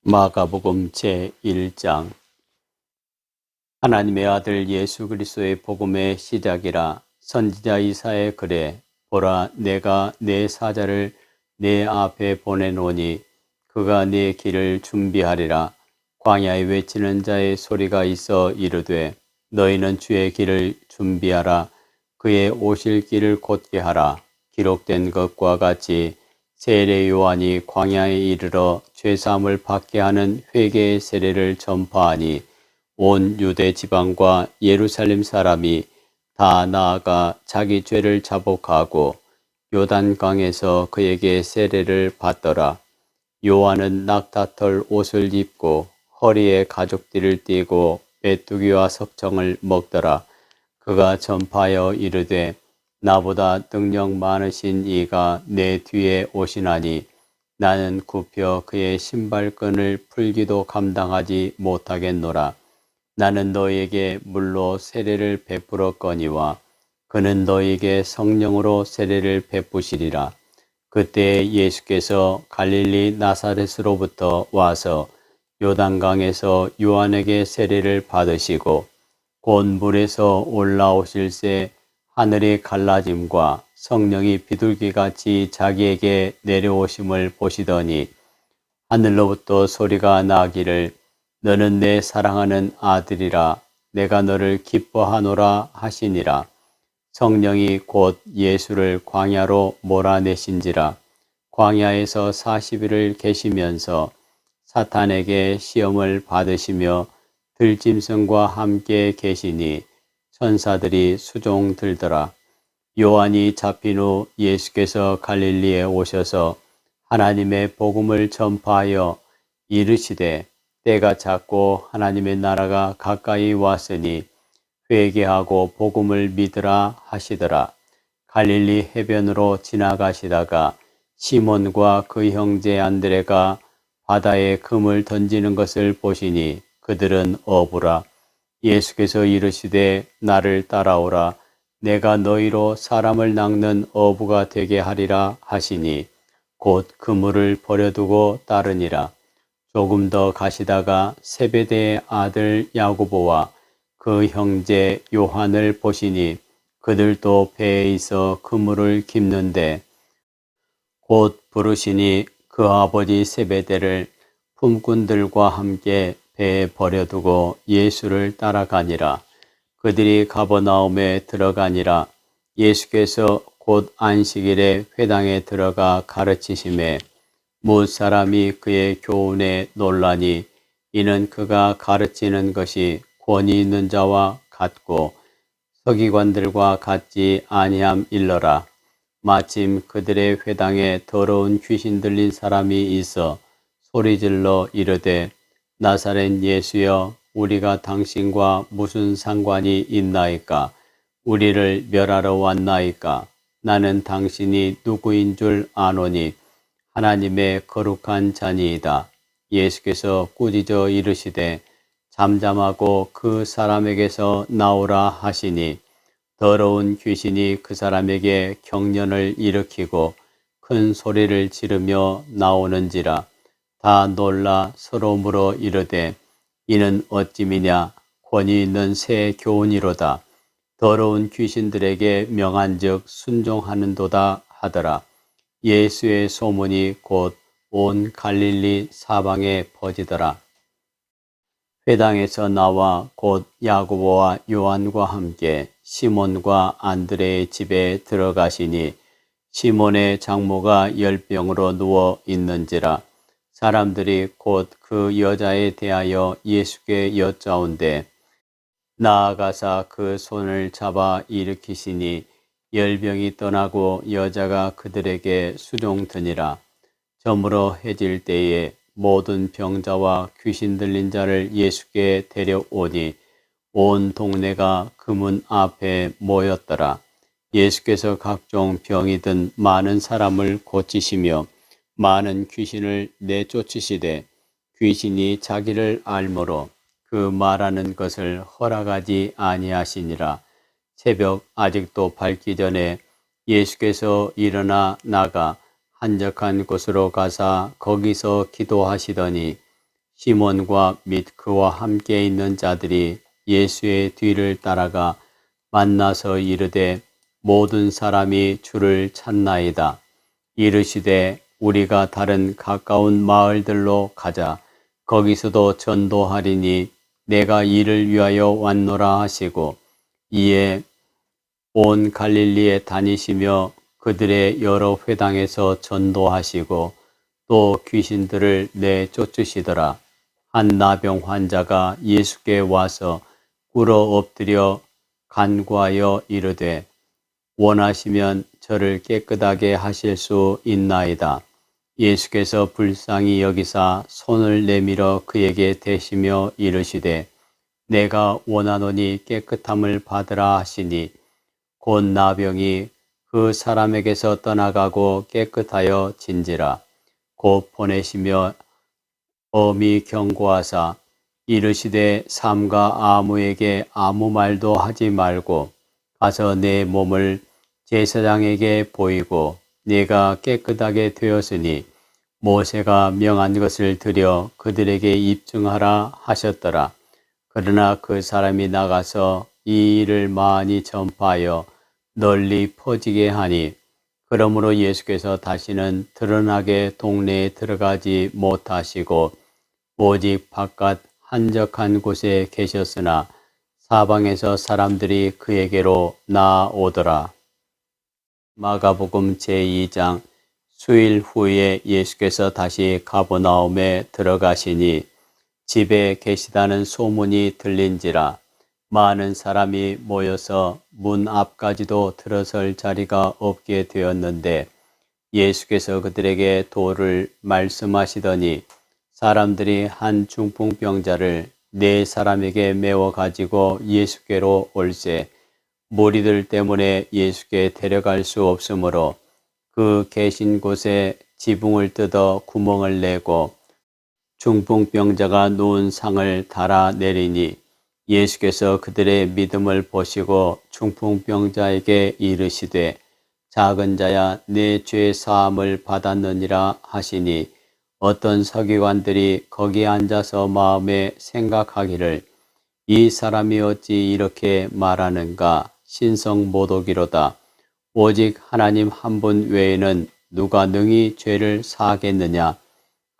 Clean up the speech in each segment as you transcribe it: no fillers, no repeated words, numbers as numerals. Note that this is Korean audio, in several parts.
마가복음 제1장. 하나님의 아들 예수 그리스도의 복음의 시작이라. 선지자 이사야의 글에 보라, 내가 내 사자를 내 앞에 보내노니 그가 내 길을 준비하리라. 광야에 외치는 자의 소리가 있어 이르되 너희는 주의 길을 준비하라. 그의 오실 길을 곧게 하라. 기록된 것과 같이 세례 요한이 광야에 이르러 죄사함을 받게 하는 회개의 세례를 전파하니 온 유대 지방과 예루살렘 사람이 다 나아가 자기 죄를 자복하고 요단강에서 그에게 세례를 받더라. 요한은 낙타털 옷을 입고 허리에 가죽띠를 띠고 메뚜기와 석청을 먹더라. 그가 전파하여 이르되 나보다 능력 많으신 이가 내 뒤에 오시나니 나는 굽혀 그의 신발끈을 풀기도 감당하지 못하겠노라. 나는 너희에게 물로 세례를 베풀었거니와 그는 너희에게 성령으로 세례를 베푸시리라. 그때 예수께서 갈릴리 나사렛으로부터 와서 요단강에서 요한에게 세례를 받으시고 곧 물에서 올라오실새 하늘이 갈라짐과 성령이 비둘기같이 자기에게 내려오심을 보시더니 하늘로부터 소리가 나기를 너는 내 사랑하는 아들이라 내가 너를 기뻐하노라 하시니라. 성령이 곧 예수를 광야로 몰아내신지라. 광야에서 40일을 계시면서 사탄에게 시험을 받으시며 들짐승과 함께 계시니 천사들이 수종 들더라. 요한이 잡힌 후 예수께서 갈릴리에 오셔서 하나님의 복음을 전파하여 이르시되 때가 찼고 하나님의 나라가 가까이 왔으니 회개하고 복음을 믿으라 하시더라. 갈릴리 해변으로 지나가시다가 시몬과 그 형제 안드레가 바다에 금을 던지는 것을 보시니 그들은 어부라. 예수께서 이르시되 나를 따라오라. 내가 너희로 사람을 낚는 어부가 되게 하리라 하시니 곧 그물을 버려두고 따르니라. 조금 더 가시다가 세베대의 아들 야고보와 그 형제 요한을 보시니 그들도 배에 있어 그물을 깁는데 곧 부르시니 그 아버지 세베대를 품꾼들과 함께 배에 버려두고 예수를 따라가니라. 그들이 가버나움에 들어가니라. 예수께서 곧 안식일에 회당에 들어가 가르치심에 무사람이 그의 교훈에 놀라니 이는 그가 가르치는 것이 권위 있는 자와 같고 서기관들과 같지 아니함일러라. 마침 그들의 회당에 더러운 귀신 들린 사람이 있어 소리질러 이르되 나사렛 예수여 우리가 당신과 무슨 상관이 있나이까? 우리를 멸하러 왔나이까? 나는 당신이 누구인 줄 아노니 하나님의 거룩한 자니이다. 예수께서 꾸짖어 이르시되 잠잠하고 그 사람에게서 나오라 하시니 더러운 귀신이 그 사람에게 경련을 일으키고 큰 소리를 지르며 나오는지라. 다 놀라 서로 물어 이르되 이는 어찌미냐? 권위 있는 새 교훈이로다. 더러운 귀신들에게 명한즉 순종하는도다 하더라. 예수의 소문이 곧 온 갈릴리 사방에 퍼지더라. 회당에서 나와 곧 야고보와 요한과 함께 시몬과 안드레의 집에 들어가시니 시몬의 장모가 열병으로 누워 있는지라. 사람들이 곧 그 여자에 대하여 예수께 여짜온대 나아가사 그 손을 잡아 일으키시니 열병이 떠나고 여자가 그들에게 수종드니라. 저물어 해질 때에 모든 병자와 귀신 들린 자를 예수께 데려오니 온 동네가 그 문 앞에 모였더라. 예수께서 각종 병이 든 많은 사람을 고치시며 많은 귀신을 내쫓으시되 귀신이 자기를 알므로 그 말하는 것을 허락하지 아니하시니라. 새벽 아직도 밝기 전에 예수께서 일어나 나가 한적한 곳으로 가사 거기서 기도하시더니 시몬과 및 그와 함께 있는 자들이 예수의 뒤를 따라가 만나서 이르되 모든 사람이 주를 찾나이다. 이르시되 우리가 다른 가까운 마을들로 가자. 거기서도 전도하리니 내가 이를 위하여 왔노라 하시고 이에 온 갈릴리에 다니시며 그들의 여러 회당에서 전도하시고 또 귀신들을 내쫓으시더라. 한 나병 환자가 예수께 와서 꿇어 엎드려 간구하여 이르되 원하시면 저를 깨끗하게 하실 수 있나이다. 예수께서 불쌍히 여기사 손을 내밀어 그에게 대시며 이르시되 내가 원하노니 깨끗함을 받으라 하시니 곧 나병이 그 사람에게서 떠나가고 깨끗하여 진지라. 곧 보내시며 엄히 경고하사 이르시되 삼가 아무에게 아무 말도 하지 말고 가서 내 몸을 제사장에게 보이고 네가 깨끗하게 되었으니 모세가 명한 것을 드려 그들에게 입증하라 하셨더라. 그러나 그 사람이 나가서 이 일을 많이 전파하여 널리 퍼지게 하니 그러므로 예수께서 다시는 드러나게 동네에 들어가지 못하시고 오직 바깥 한적한 곳에 계셨으나 사방에서 사람들이 그에게로 나아오더라. 마가복음 제2장. 수일 후에 예수께서 다시 가버나움에 들어가시니 집에 계시다는 소문이 들린지라. 많은 사람이 모여서 문 앞까지도 들어설 자리가 없게 되었는데 예수께서 그들에게 도를 말씀하시더니 사람들이 한 중풍병자를 4사람에게 메워 가지고 예수께로 올세 무리들 때문에 예수께 데려갈 수 없으므로 그 계신 곳에 지붕을 뜯어 구멍을 내고 중풍병자가 누운 상을 달아 내리니 예수께서 그들의 믿음을 보시고 중풍병자에게 이르시되 작은 자야 내 죄 사함을 받았느니라 하시니 어떤 서기관들이 거기 앉아서 마음에 생각하기를 이 사람이 어찌 이렇게 말하는가 신성모독이로다. 오직 하나님 한 분 외에는 누가 능히 죄를 사하겠느냐.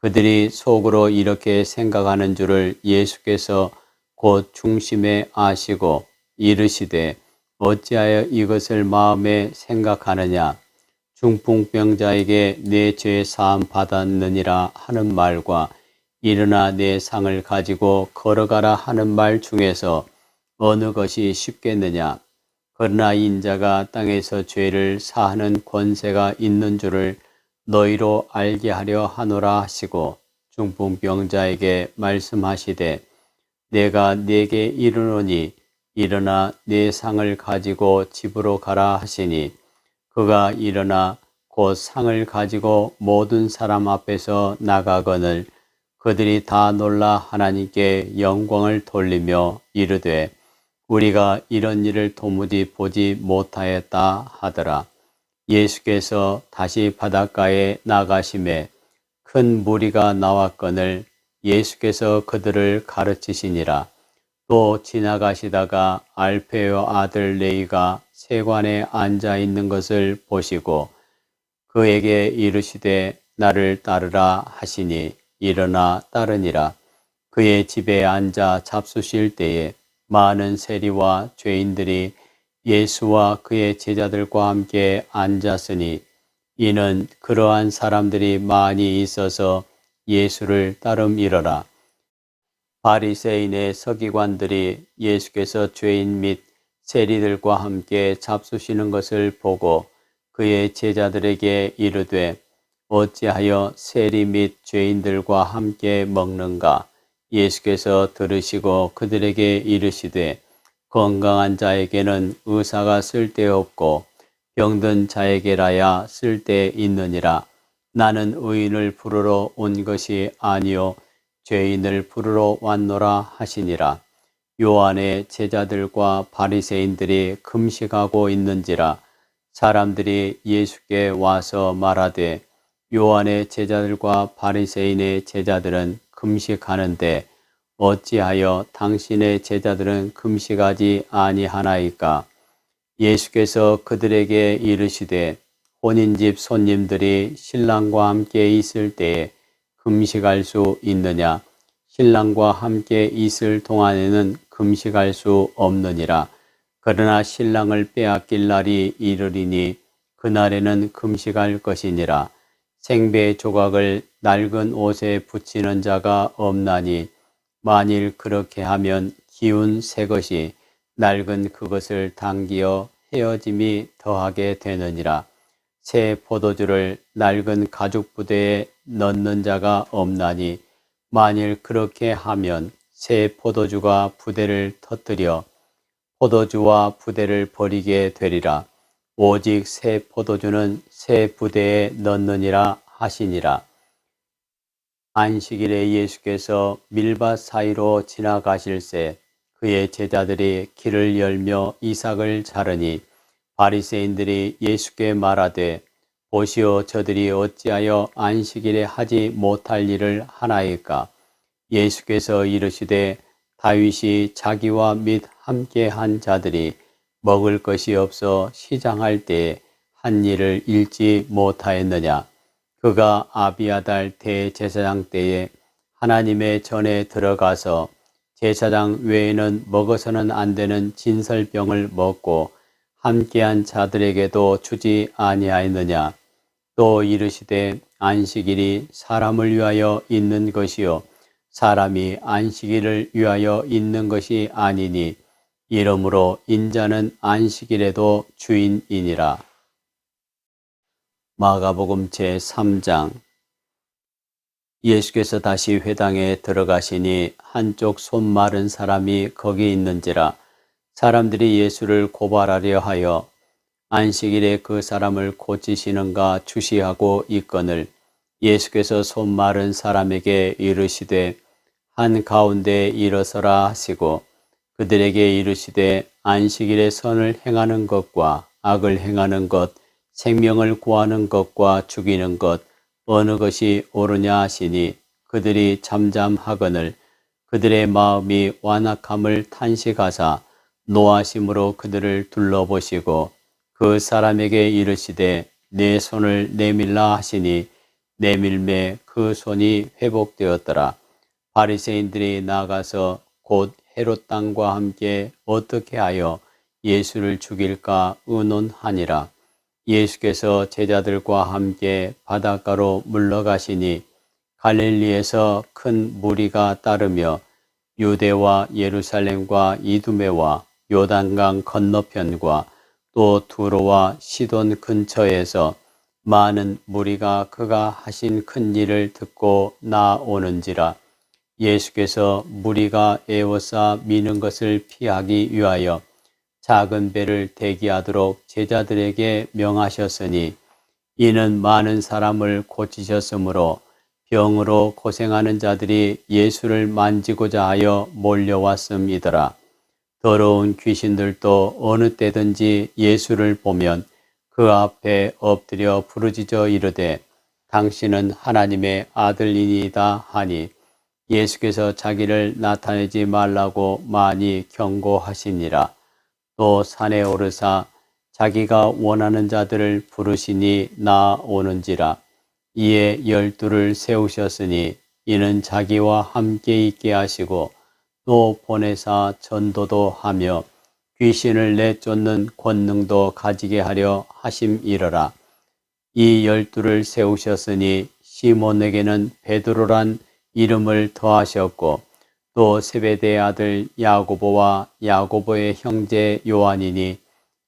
그들이 속으로 이렇게 생각하는 줄을 예수께서 곧 중심에 아시고 이르시되 어찌하여 이것을 마음에 생각하느냐. 중풍병자에게 내 죄 사함 받았느니라 하는 말과 일어나 내 상을 가지고 걸어가라 하는 말 중에서 어느 것이 쉽겠느냐. 그러나 인자가 땅에서 죄를 사하는 권세가 있는 줄을 너희로 알게 하려 하노라 하시고 중풍병자에게 말씀하시되 내가 네게 이르노니 일어나 내 상을 가지고 집으로 가라 하시니 그가 일어나 곧 상을 가지고 모든 사람 앞에서 나가거늘 그들이 다 놀라 하나님께 영광을 돌리며 이르되 우리가 이런 일을 도무지 보지 못하였다 하더라. 예수께서 다시 바닷가에 나가심에 큰 무리가 나왔거늘 예수께서 그들을 가르치시니라. 또 지나가시다가 알페오 아들 레위가 세관에 앉아 있는 것을 보시고 그에게 이르시되 나를 따르라 하시니 일어나 따르니라. 그의 집에 앉아 잡수실 때에 많은 세리와 죄인들이 예수와 그의 제자들과 함께 앉았으니 이는 그러한 사람들이 많이 있어서 예수를 따름이러라. 바리새인의 서기관들이 예수께서 죄인 및 세리들과 함께 잡수시는 것을 보고 그의 제자들에게 이르되 어찌하여 세리 및 죄인들과 함께 먹는가. 예수께서 들으시고 그들에게 이르시되 건강한 자에게는 의사가 쓸데없고 병든 자에게라야 쓸데있느니라. 나는 의인을 부르러 온 것이 아니요 죄인을 부르러 왔노라 하시니라. 요한의 제자들과 바리새인들이 금식하고 있는지라. 사람들이 예수께 와서 말하되 요한의 제자들과 바리새인의 제자들은 금식하는데 어찌하여 당신의 제자들은 금식하지 아니하나이까? 예수께서 그들에게 이르시되 혼인집 손님들이 신랑과 함께 있을 때에 금식할 수 있느냐? 신랑과 함께 있을 동안에는 금식할 수 없느니라. 그러나 신랑을 빼앗길 날이 이르리니 그날에는 금식할 것이니라. 생배 조각을 낡은 옷에 붙이는 자가 없나니 만일 그렇게 하면 기운 새 것이 낡은 그것을 당기어 헤어짐이 더하게 되느니라. 새 포도주를 낡은 가죽 부대에 넣는 자가 없나니 만일 그렇게 하면 새 포도주가 부대를 터뜨려 포도주와 부대를 버리게 되리라. 오직 새 포도주는 새 부대에 넣느니라 하시니라. 안식일에 예수께서 밀밭 사이로 지나가실새 그의 제자들이 길을 열며 이삭을 자르니 바리새인들이 예수께 말하되 보시오 저들이 어찌하여 안식일에 하지 못할 일을 하나이까? 예수께서 이르시되 다윗이 자기와 및 함께한 자들이 먹을 것이 없어 시장할 때에 한 일을 잃지 못하였느냐? 그가 아비아달 대제사장 때에 하나님의 전에 들어가서 제사장 외에는 먹어서는 안 되는 진설병을 먹고 함께한 자들에게도 주지 아니하였느냐? 또 이르시되 안식일이 사람을 위하여 있는 것이요 사람이 안식일을 위하여 있는 것이 아니니 이러므로 인자는 안식일에도 주인이니라. 마가복음 제3장. 예수께서 다시 회당에 들어가시니 한쪽 손 마른 사람이 거기 있는지라. 사람들이 예수를 고발하려 하여 안식일에 그 사람을 고치시는가 주시하고 있거늘 예수께서 손 마른 사람에게 이르시되 한가운데 일어서라 하시고 그들에게 이르시되 안식일에 선을 행하는 것과 악을 행하는 것 생명을 구하는 것과 죽이는 것 어느 것이 옳으냐 하시니 그들이 잠잠하거늘 그들의 마음이 완악함을 탄식하사 노하심으로 그들을 둘러보시고 그 사람에게 이르시되 내 손을 내밀라 하시니 내밀매 그 손이 회복되었더라. 바리새인들이 나가서 곧 헤롯 땅과 함께 어떻게 하여 예수를 죽일까 의논하니라. 예수께서 제자들과 함께 바닷가로 물러가시니 갈릴리에서 큰 무리가 따르며 유대와 예루살렘과 이두메와 요단강 건너편과 또 두로와 시돈 근처에서 많은 무리가 그가 하신 큰 일을 듣고 나오는지라. 예수께서 무리가 에워싸 미는 것을 피하기 위하여 작은 배를 대기하도록 제자들에게 명하셨으니 이는 많은 사람을 고치셨으므로 병으로 고생하는 자들이 예수를 만지고자 하여 몰려왔음이더라. 더러운 귀신들도 어느 때든지 예수를 보면 그 앞에 엎드려 부르짖어 이르되 당신은 하나님의 아들이니이다 하니 예수께서 자기를 나타내지 말라고 많이 경고하시니라. 또 산에 오르사 자기가 원하는 자들을 부르시니 나오는지라. 이에 12를 세우셨으니 이는 자기와 함께 있게 하시고 또 보내사 전도도 하며 귀신을 내쫓는 권능도 가지게 하려 하심이러라. 이 12를 세우셨으니 시몬에게는 베드로란 이름을 더하셨고 또 세베대의 아들 야고보와 야고보의 형제 요한이니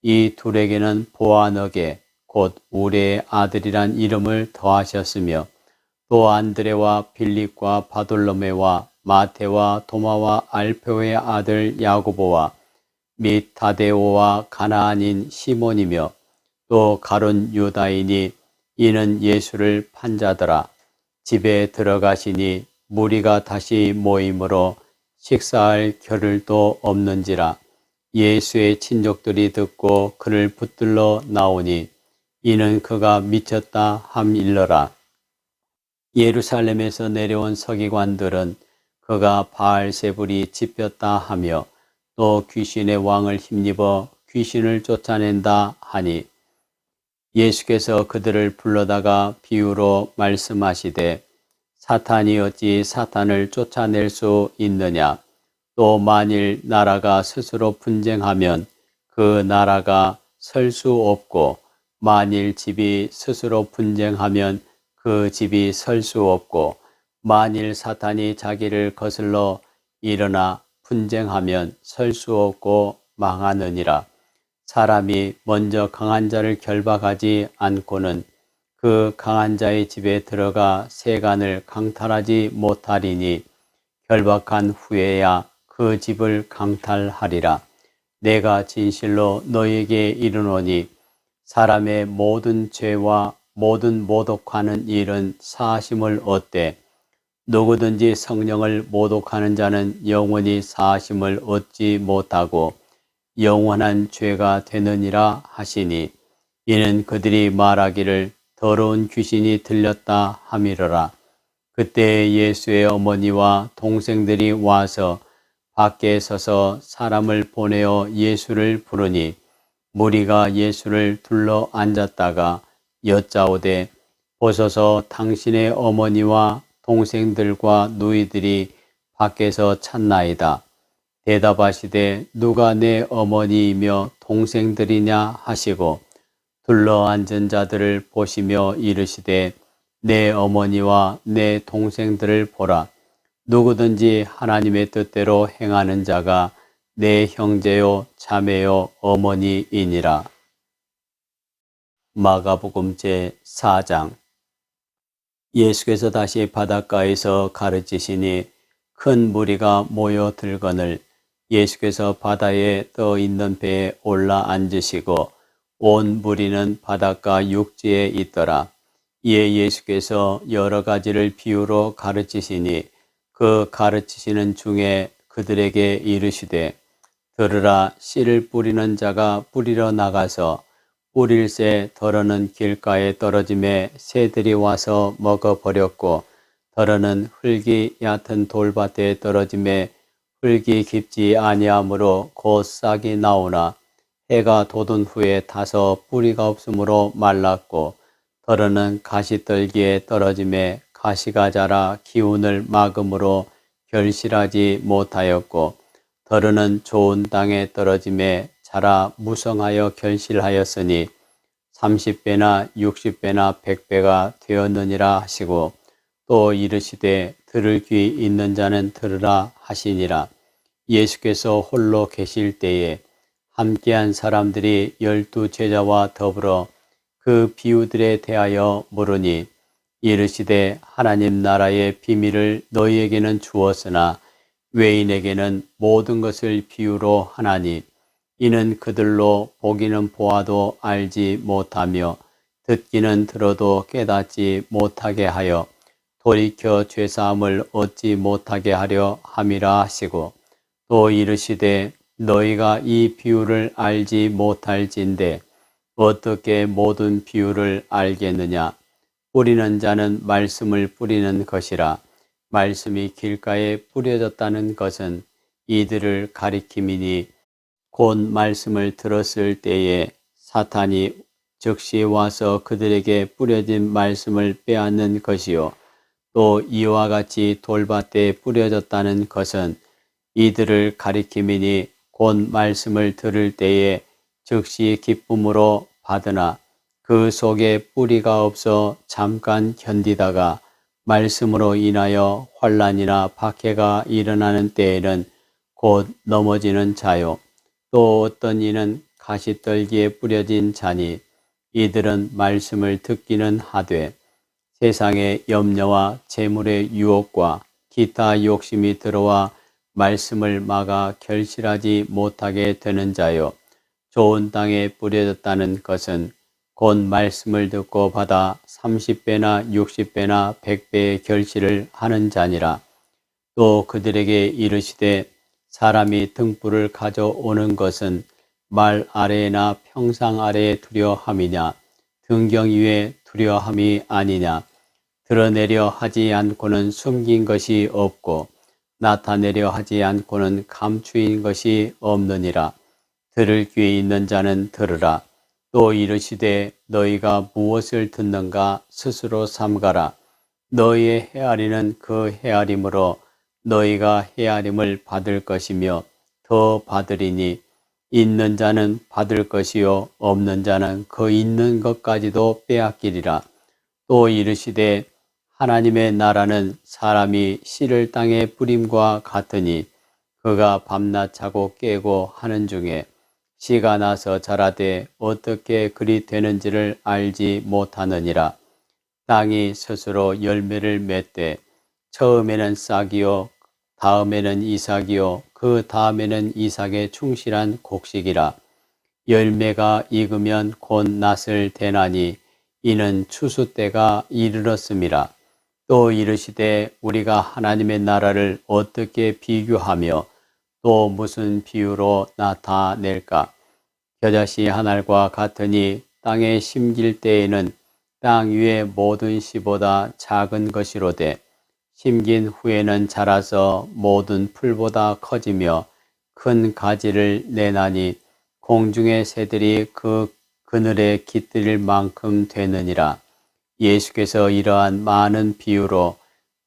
이 둘에게는 보아너게 곧 우레의 아들이란 이름을 더하셨으며 또 안드레와 빌립과 바돌로메와 마테와 도마와 알페오의 아들 야고보와 및 다데오와 가나안인 시몬이며 또 가룟 유다이니 이는 예수를 판 자더라. 집에 들어가시니 무리가 다시 모임으로 식사할 겨를도 없는지라. 예수의 친족들이 듣고 그를 붙들러 나오니 이는 그가 미쳤다 함일러라. 예루살렘에서 내려온 서기관들은 그가 바알세불이 짚였다 하며 또 귀신의 왕을 힘입어 귀신을 쫓아낸다 하니 예수께서 그들을 불러다가 비유로 말씀하시되 사탄이 어찌 사탄을 쫓아낼 수 있느냐. 또 만일 나라가 스스로 분쟁하면 그 나라가 설 수 없고 만일 집이 스스로 분쟁하면 그 집이 설 수 없고 만일 사탄이 자기를 거슬러 일어나 분쟁하면 설 수 없고 망하느니라. 사람이 먼저 강한 자를 결박하지 않고는 그 강한 자의 집에 들어가 세간을 강탈하지 못하리니 결박한 후에야 그 집을 강탈하리라. 내가 진실로 너희에게 이르노니 사람의 모든 죄와 모든 모독하는 일은 사하심을 얻되 누구든지 성령을 모독하는 자는 영원히 사하심을 얻지 못하고 영원한 죄가 되느니라 하시니 이는 그들이 말하기를 더러운 귀신이 들렸다 함이러라. 그때 예수의 어머니와 동생들이 와서 밖에 서서 사람을 보내어 예수를 부르니 무리가 예수를 둘러 앉았다가 여짜오되 보소서 당신의 어머니와 동생들과 누이들이 밖에서 찾나이다. 대답하시되 누가 내 어머니이며 동생들이냐 하시고 둘러 앉은 자들을 보시며 이르시되 내 어머니와 내 동생들을 보라. 누구든지 하나님의 뜻대로 행하는 자가 내 형제요 자매요 어머니이니라. 마가복음 제4장. 예수께서 다시 바닷가에서 가르치시니 큰 무리가 모여 들거늘 예수께서 바다에 떠 있는 배에 올라 앉으시고 온 무리는 바닷가 육지에 있더라. 이에 예수께서 여러 가지를 비유로 가르치시니 그 가르치시는 중에 그들에게 이르시되 들으라. 씨를 뿌리는 자가 뿌리러 나가서 뿌릴새 덜어는 길가에 떨어짐에 새들이 와서 먹어버렸고 덜어는 흙이 얕은 돌밭에 떨어짐에 흙이 깊지 아니하므로 곧 싹이 나오나 해가 돋은 후에 타서 뿌리가 없으므로 말랐고 덜어는 가시떨기에 떨어짐에 가시가 자라 기운을 막음으로 결실하지 못하였고 덜어는 좋은 땅에 떨어짐에 자라 무성하여 결실하였으니 30배나 60배나 100배가 되었느니라 하시고 또 이르시되 들을 귀 있는 자는 들으라 하시니라. 예수께서 홀로 계실 때에 함께한 사람들이 12 제자와 더불어 그 비유들에 대하여 물으니 이르시되 하나님 나라의 비밀을 너희에게는 주었으나 외인에게는 모든 것을 비유로 하나니 이는 그들로 보기는 보아도 알지 못하며 듣기는 들어도 깨닫지 못하게 하여 돌이켜 죄사함을 얻지 못하게 하려 함이라 하시고 또 이르시되 너희가 이 비유를 알지 못할진대 어떻게 모든 비유를 알겠느냐. 뿌리는 자는 말씀을 뿌리는 것이라. 말씀이 길가에 뿌려졌다는 것은 이들을 가리킴이니 곧 말씀을 들었을 때에 사탄이 즉시 와서 그들에게 뿌려진 말씀을 빼앗는 것이요 또 이와 같이 돌밭에 뿌려졌다는 것은 이들을 가리킴이니 곧 말씀을 들을 때에 즉시 기쁨으로 받으나 그 속에 뿌리가 없어 잠깐 견디다가 말씀으로 인하여 환난이나 박해가 일어나는 때에는 곧 넘어지는 자요 또 어떤 이는 가시떨기에 뿌려진 자니 이들은 말씀을 듣기는 하되 세상의 염려와 재물의 유혹과 기타 욕심이 들어와 말씀을 막아 결실하지 못하게 되는 자요 좋은 땅에 뿌려졌다는 것은 곧 말씀을 듣고 받아 30배나 60배나 100배의 결실을 하는 자니라. 또 그들에게 이르시되 사람이 등불을 가져오는 것은 말 아래나 평상 아래에 두려함이냐 등경 위에 두려함이 아니냐. 드러내려 하지 않고는 숨긴 것이 없고 나타내려 하지 않고는 감추인 것이 없느니라. 들을 귀 있는 자는 들으라. 또 이르시되 너희가 무엇을 듣는가 스스로 삼가라. 너희의 헤아리는 그 헤아림으로 너희가 헤아림을 받을 것이며 더 받으리니 있는 자는 받을 것이요 없는 자는 그 있는 것까지도 빼앗기리라. 또 이르시되 하나님의 나라는 사람이 씨를 땅에 뿌림과 같으니 그가 밤낮 자고 깨고 하는 중에 씨가 나서 자라되 어떻게 그리 되는지를 알지 못하느니라. 땅이 스스로 열매를 맺되 처음에는 싹이요 다음에는 이삭이요 그 다음에는 이삭에 충실한 곡식이라. 열매가 익으면 곧 낫을 대나니 이는 추수 때가 이르렀음이라. 또 이르시되 우리가 하나님의 나라를 어떻게 비교하며 또 무슨 비유로 나타낼까? 겨자씨 한 알과 같으니 땅에 심길 때에는 땅 위의 모든 씨보다 작은 것이로되 심긴 후에는 자라서 모든 풀보다 커지며 큰 가지를 내나니 공중의 새들이 그 그늘에 깃들일 만큼 되느니라. 예수께서 이러한 많은 비유로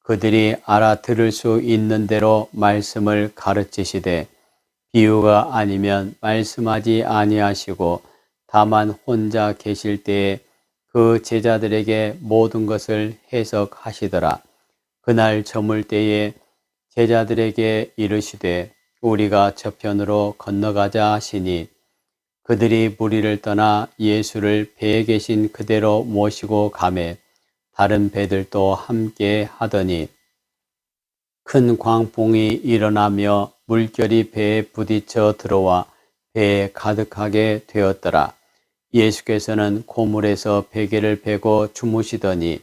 그들이 알아들을 수 있는 대로 말씀을 가르치시되 비유가 아니면 말씀하지 아니하시고 다만 혼자 계실 때에 그 제자들에게 모든 것을 해석하시더라. 그날 저물 때에 제자들에게 이르시되 우리가 저편으로 건너가자 하시니 그들이 무리를 떠나 예수를 배에 계신 그대로 모시고 가매 다른 배들도 함께 하더니 큰 광풍이 일어나며 물결이 배에 부딪혀 들어와 배에 가득하게 되었더라. 예수께서는 고물에서 베개를 베고 주무시더니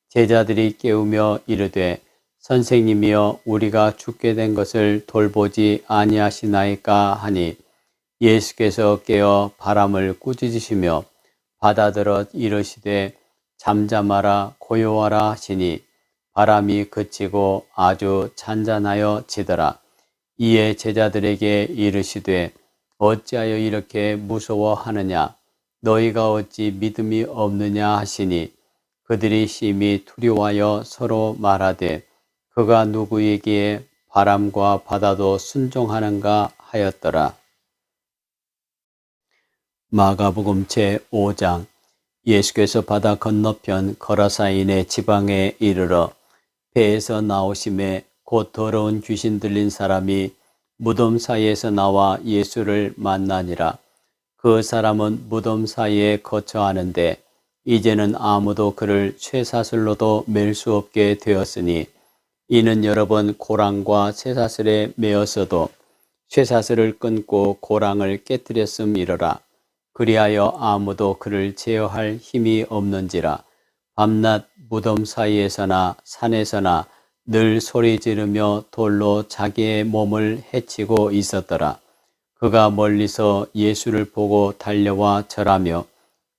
제자들이 깨우며 이르되 선생님이여 우리가 죽게 된 것을 돌보지 아니하시나이까 하니 예수께서 깨어 바람을 꾸짖으시며 바다들어 이르시되 잠잠하라 고요하라 하시니 바람이 그치고 아주 잔잔하여 지더라. 이에 제자들에게 이르시되 어찌하여 이렇게 무서워하느냐 너희가 어찌 믿음이 없느냐 하시니 그들이 심히 두려워하여 서로 말하되 그가 누구이기에 바람과 바다도 순종하는가 하였더라. 마가복음 제5장. 예수께서 바다 건너편 거라사인의 지방에 이르러 배에서 나오심에 곧 더러운 귀신 들린 사람이 무덤 사이에서 나와 예수를 만나니라. 그 사람은 무덤 사이에 거처하는데 이제는 아무도 그를 쇠사슬로도 맬 수 없게 되었으니 이는 여러 번 고랑과 쇠사슬에 매었어도 쇠사슬을 끊고 고랑을 깨뜨렸음이러라. 그리하여 아무도 그를 제어할 힘이 없는지라. 밤낮 무덤 사이에서나 산에서나 늘 소리 지르며 돌로 자기의 몸을 해치고 있었더라. 그가 멀리서 예수를 보고 달려와 절하며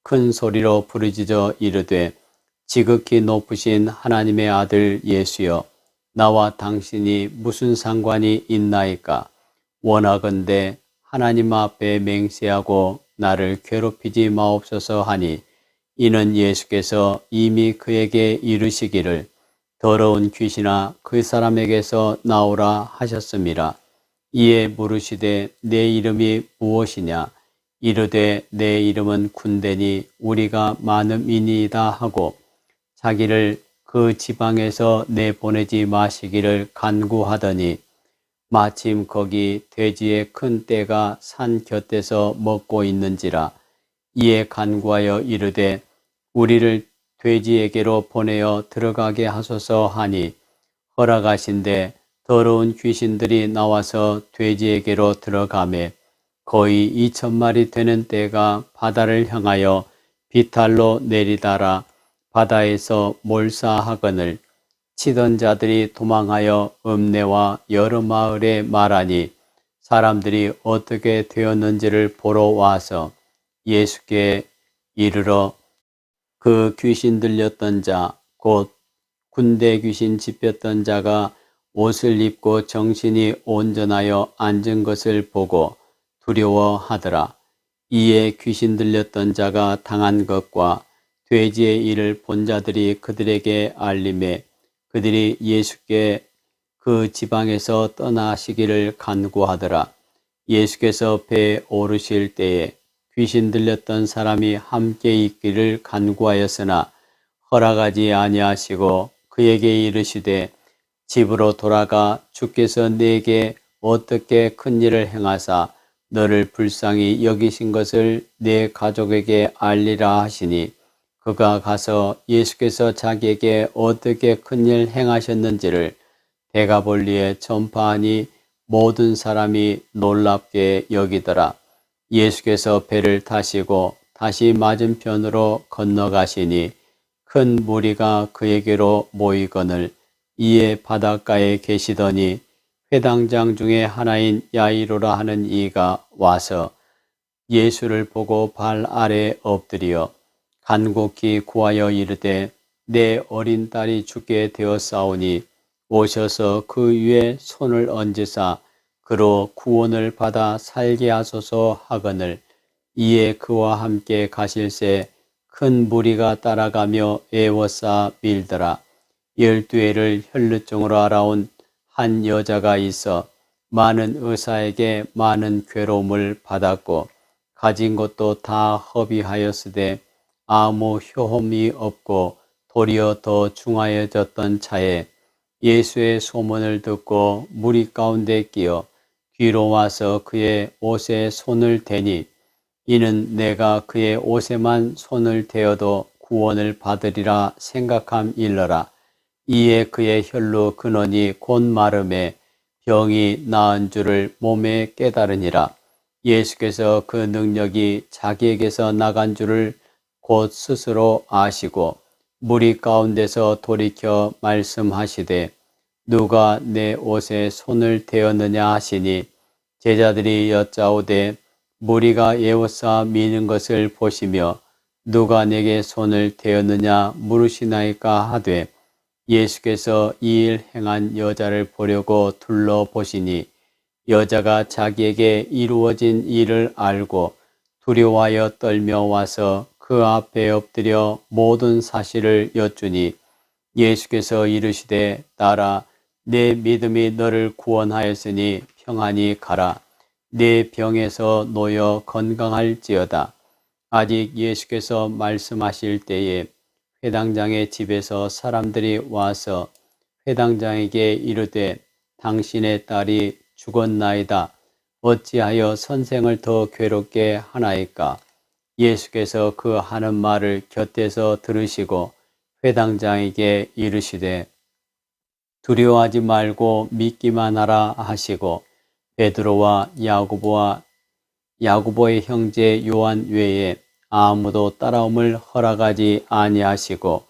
큰 소리로 부르짖어 이르되 지극히 높으신 하나님의 아들 예수여 나와 당신이 무슨 상관이 있나이까? 원하건대 하나님 앞에 맹세하고 나를 괴롭히지 마옵소서 하니 이는 예수께서 이미 그에게 이르시기를 더러운 귀신아 그 사람에게서 나오라 하셨음이라. 이에 물으시되 내 이름이 무엇이냐? 이르되 내 이름은 군대니 우리가 많음이니이다 하고 자기를 그 지방에서 내보내지 마시기를 간구하더니 마침 거기 돼지의 큰 떼가 산 곁에서 먹고 있는지라. 이에 간구하여 이르되 우리를 돼지에게로 보내어 들어가게 하소서 하니 허락하신대 더러운 귀신들이 나와서 돼지에게로 들어가매 거의 2,000마리 되는 떼가 바다를 향하여 비탈로 내리달아 바다에서 몰사하거늘 치던 자들이 도망하여 읍내와 여러 마을에 말하니 사람들이 어떻게 되었는지를 보러 와서 예수께 이르러 그 귀신 들렸던 자 곧 군대 귀신 집혔던 자가 옷을 입고 정신이 온전하여 앉은 것을 보고 두려워하더라. 이에 귀신 들렸던 자가 당한 것과 돼지의 일을 본 자들이 그들에게 알림해 그들이 예수께 그 지방에서 떠나시기를 간구하더라. 예수께서 배에 오르실 때에 귀신 들렸던 사람이 함께 있기를 간구하였으나 허락하지 아니하시고 그에게 이르시되 집으로 돌아가 주께서 네게 어떻게 큰 일을 행하사 너를 불쌍히 여기신 것을 네 가족에게 알리라 하시니 그가 가서 예수께서 자기에게 어떻게 큰 일 행하셨는지를 데가볼리에 전파하니 모든 사람이 놀랍게 여기더라. 예수께서 배를 타시고 다시 맞은편으로 건너가시니 큰 무리가 그에게로 모이거늘 이에 바닷가에 계시더니 회당장 중에 하나인 야이로라 하는 이가 와서 예수를 보고 발 아래 엎드려 간곡히 구하여 이르되 내 어린 딸이 죽게 되었사오니 오셔서 그 위에 손을 얹으사 그로 구원을 받아 살게 하소서 하거늘 이에 그와 함께 가실새 큰 무리가 따라가며 애워싸 밀더라. 12해를 혈루증으로 알아온 한 여자가 있어 많은 의사에게 많은 괴로움을 받았고 가진 것도 다 허비하였으되 아무 효험이 없고 도리어 더 중하여졌던 차에 예수의 소문을 듣고 무리 가운데 끼어 뒤로 와서 그의 옷에 손을 대니 이는 내가 그의 옷에만 손을 대어도 구원을 받으리라 생각함 일러라. 이에 그의 혈루 근원이 곧 마름에 병이 나은 줄을 몸에 깨달으니라. 예수께서 그 능력이 자기에게서 나간 줄을 곧 스스로 아시고 무리 가운데서 돌이켜 말씀하시되 누가 내 옷에 손을 대었느냐 하시니 제자들이 여짜오되 무리가 에워싸 미는 것을 보시며 누가 내게 손을 대었느냐 물으시나이까 하되 예수께서 이 일 행한 여자를 보려고 둘러보시니 여자가 자기에게 이루어진 일을 알고 두려워하여 떨며 와서 그 앞에 엎드려 모든 사실을 여쭈니 예수께서 이르시되 딸아 내 믿음이 너를 구원하였으니 평안히 가라. 내 병에서 놓여 건강할지어다. 아직 예수께서 말씀하실 때에 회당장의 집에서 사람들이 와서 회당장에게 이르되 당신의 딸이 죽었나이다. 어찌하여 선생을 더 괴롭게 하나이까? 예수께서 그 하는 말을 곁에서 들으시고 회당장에게 이르시되 두려워하지 말고 믿기만 하라 하시고 베드로와 야고보의 형제 요한 외에 아무도 따라옴을 허락하지 아니하시고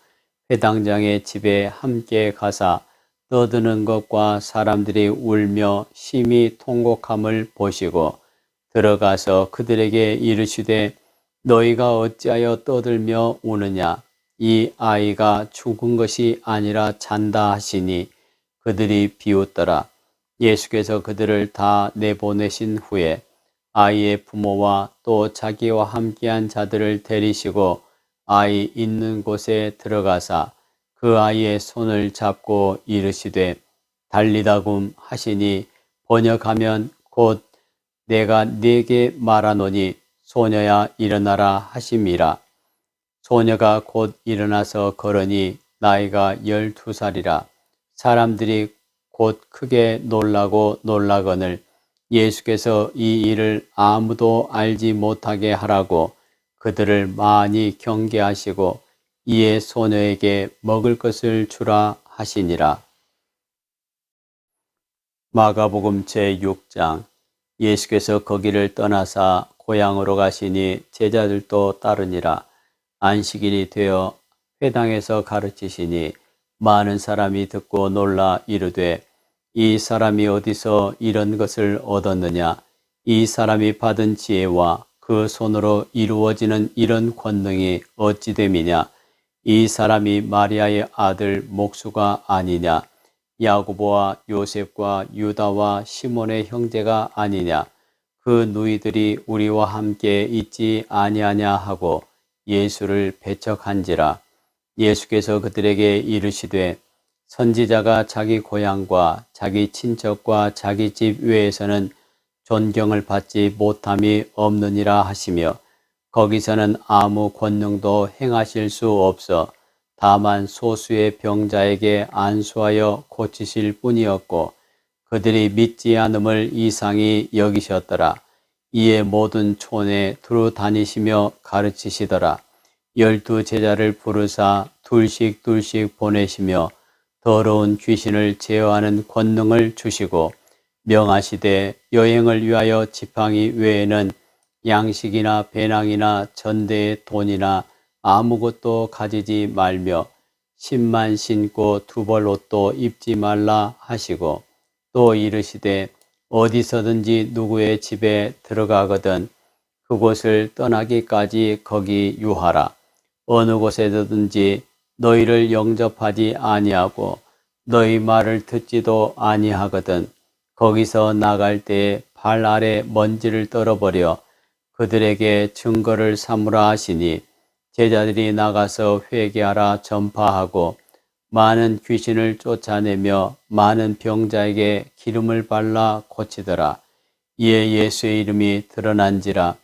회당장의 집에 함께 가사 떠드는 것과 사람들이 울며 심히 통곡함을 보시고 들어가서 그들에게 이르시되 너희가 어찌하여 떠들며 우느냐? 이 아이가 죽은 것이 아니라 잔다 하시니 그들이 비웃더라. 예수께서 그들을 다 내보내신 후에 아이의 부모와 또 자기와 함께한 자들을 데리시고 아이 있는 곳에 들어가사 그 아이의 손을 잡고 이르시되 달리다굼 하시니 번역하면 곧 내가 네게 말하노니 소녀야 일어나라 하심이라. 소녀가 곧 일어나서 걸으니 나이가 12살이라. 사람들이 곧 크게 놀라거늘 예수께서 이 일을 아무도 알지 못하게 하라고 그들을 많이 경계하시고 이에 소녀에게 먹을 것을 주라 하시니라. 마가복음 제6장. 예수께서 거기를 떠나사 고향으로 가시니 제자들도 따르니라. 안식일이 되어 회당에서 가르치시니 많은 사람이 듣고 놀라 이르되 이 사람이 어디서 이런 것을 얻었느냐? 이 사람이 받은 지혜와 그 손으로 이루어지는 이런 권능이 어찌 됨이냐? 이 사람이 마리아의 아들 목수가 아니냐? 야고보와 요셉과 유다와 시몬의 형제가 아니냐? 그 누이들이 우리와 함께 있지 아니하냐 하고 예수를 배척한지라. 예수께서 그들에게 이르시되 선지자가 자기 고향과 자기 친척과 자기 집 외에서는 존경을 받지 못함이 없느니라 하시며, 거기서는 아무 권능도 행하실 수 없어 다만 소수의 병자에게 안수하여 고치실 뿐이었고, 그들이 믿지 않음을 이상히 여기셨더라. 이에 모든 촌에 두루 다니시며 가르치시더라. 12 제자를 부르사 둘씩 보내시며 더러운 귀신을 제어하는 권능을 주시고, 명하시되 여행을 위하여 지팡이 외에는 양식이나 배낭이나 전대의 돈이나 아무것도 가지지 말며 신만 신고 두벌 옷도 입지 말라 하시고, 또 이르시되 어디서든지 누구의 집에 들어가거든 그곳을 떠나기까지 거기 유하라. 어느 곳에든지 너희를 영접하지 아니하고 너희 말을 듣지도 아니하거든 거기서 나갈 때에 발 아래 먼지를 떨어버려 그들에게 증거를 삼으라 하시니, 제자들이 나가서 회개하라 전파하고 많은 귀신을 쫓아내며 많은 병자에게 기름을 발라 고치더라. 이에 예수의 이름이 드러난지라.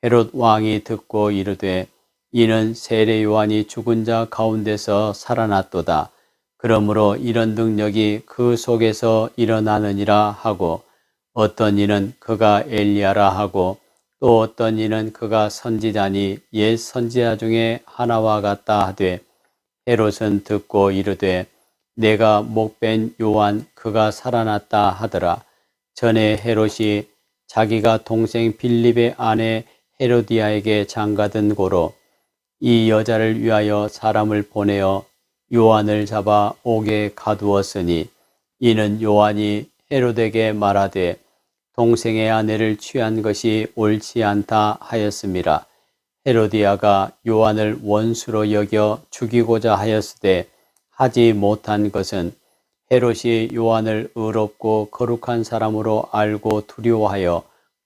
헤롯 왕이 듣고 이르되 이는 세례 요한이 죽은 자 가운데서 살아났도다. 그러므로 이런 능력이 그 속에서 일어나느니라 하고, 어떤 이는 그가 엘리야라 하고 또 어떤 이는 그가 선지자니 옛 선지자 중에 하나와 같다 하되, 헤롯은 듣고 이르되 내가 목벤 요한 그가 살아났다 하더라. 전에 헤롯이 자기가 동생 빌립의 아내 헤로디아에게 장가든 고로 이 여자를 위하여 사람을 보내어 요한을 잡아 옥에 가두었으니, 이는 요한이 헤롯에게 말하되 동생의 아내를 취한 것이 옳지 않다 하였음이라. 헤로디아가 요한을 원수로 여겨 죽이고자 하였으되 하지 못한 것은 헤롯이 요한을 의롭고 거룩한 사람으로 알고 두려워하여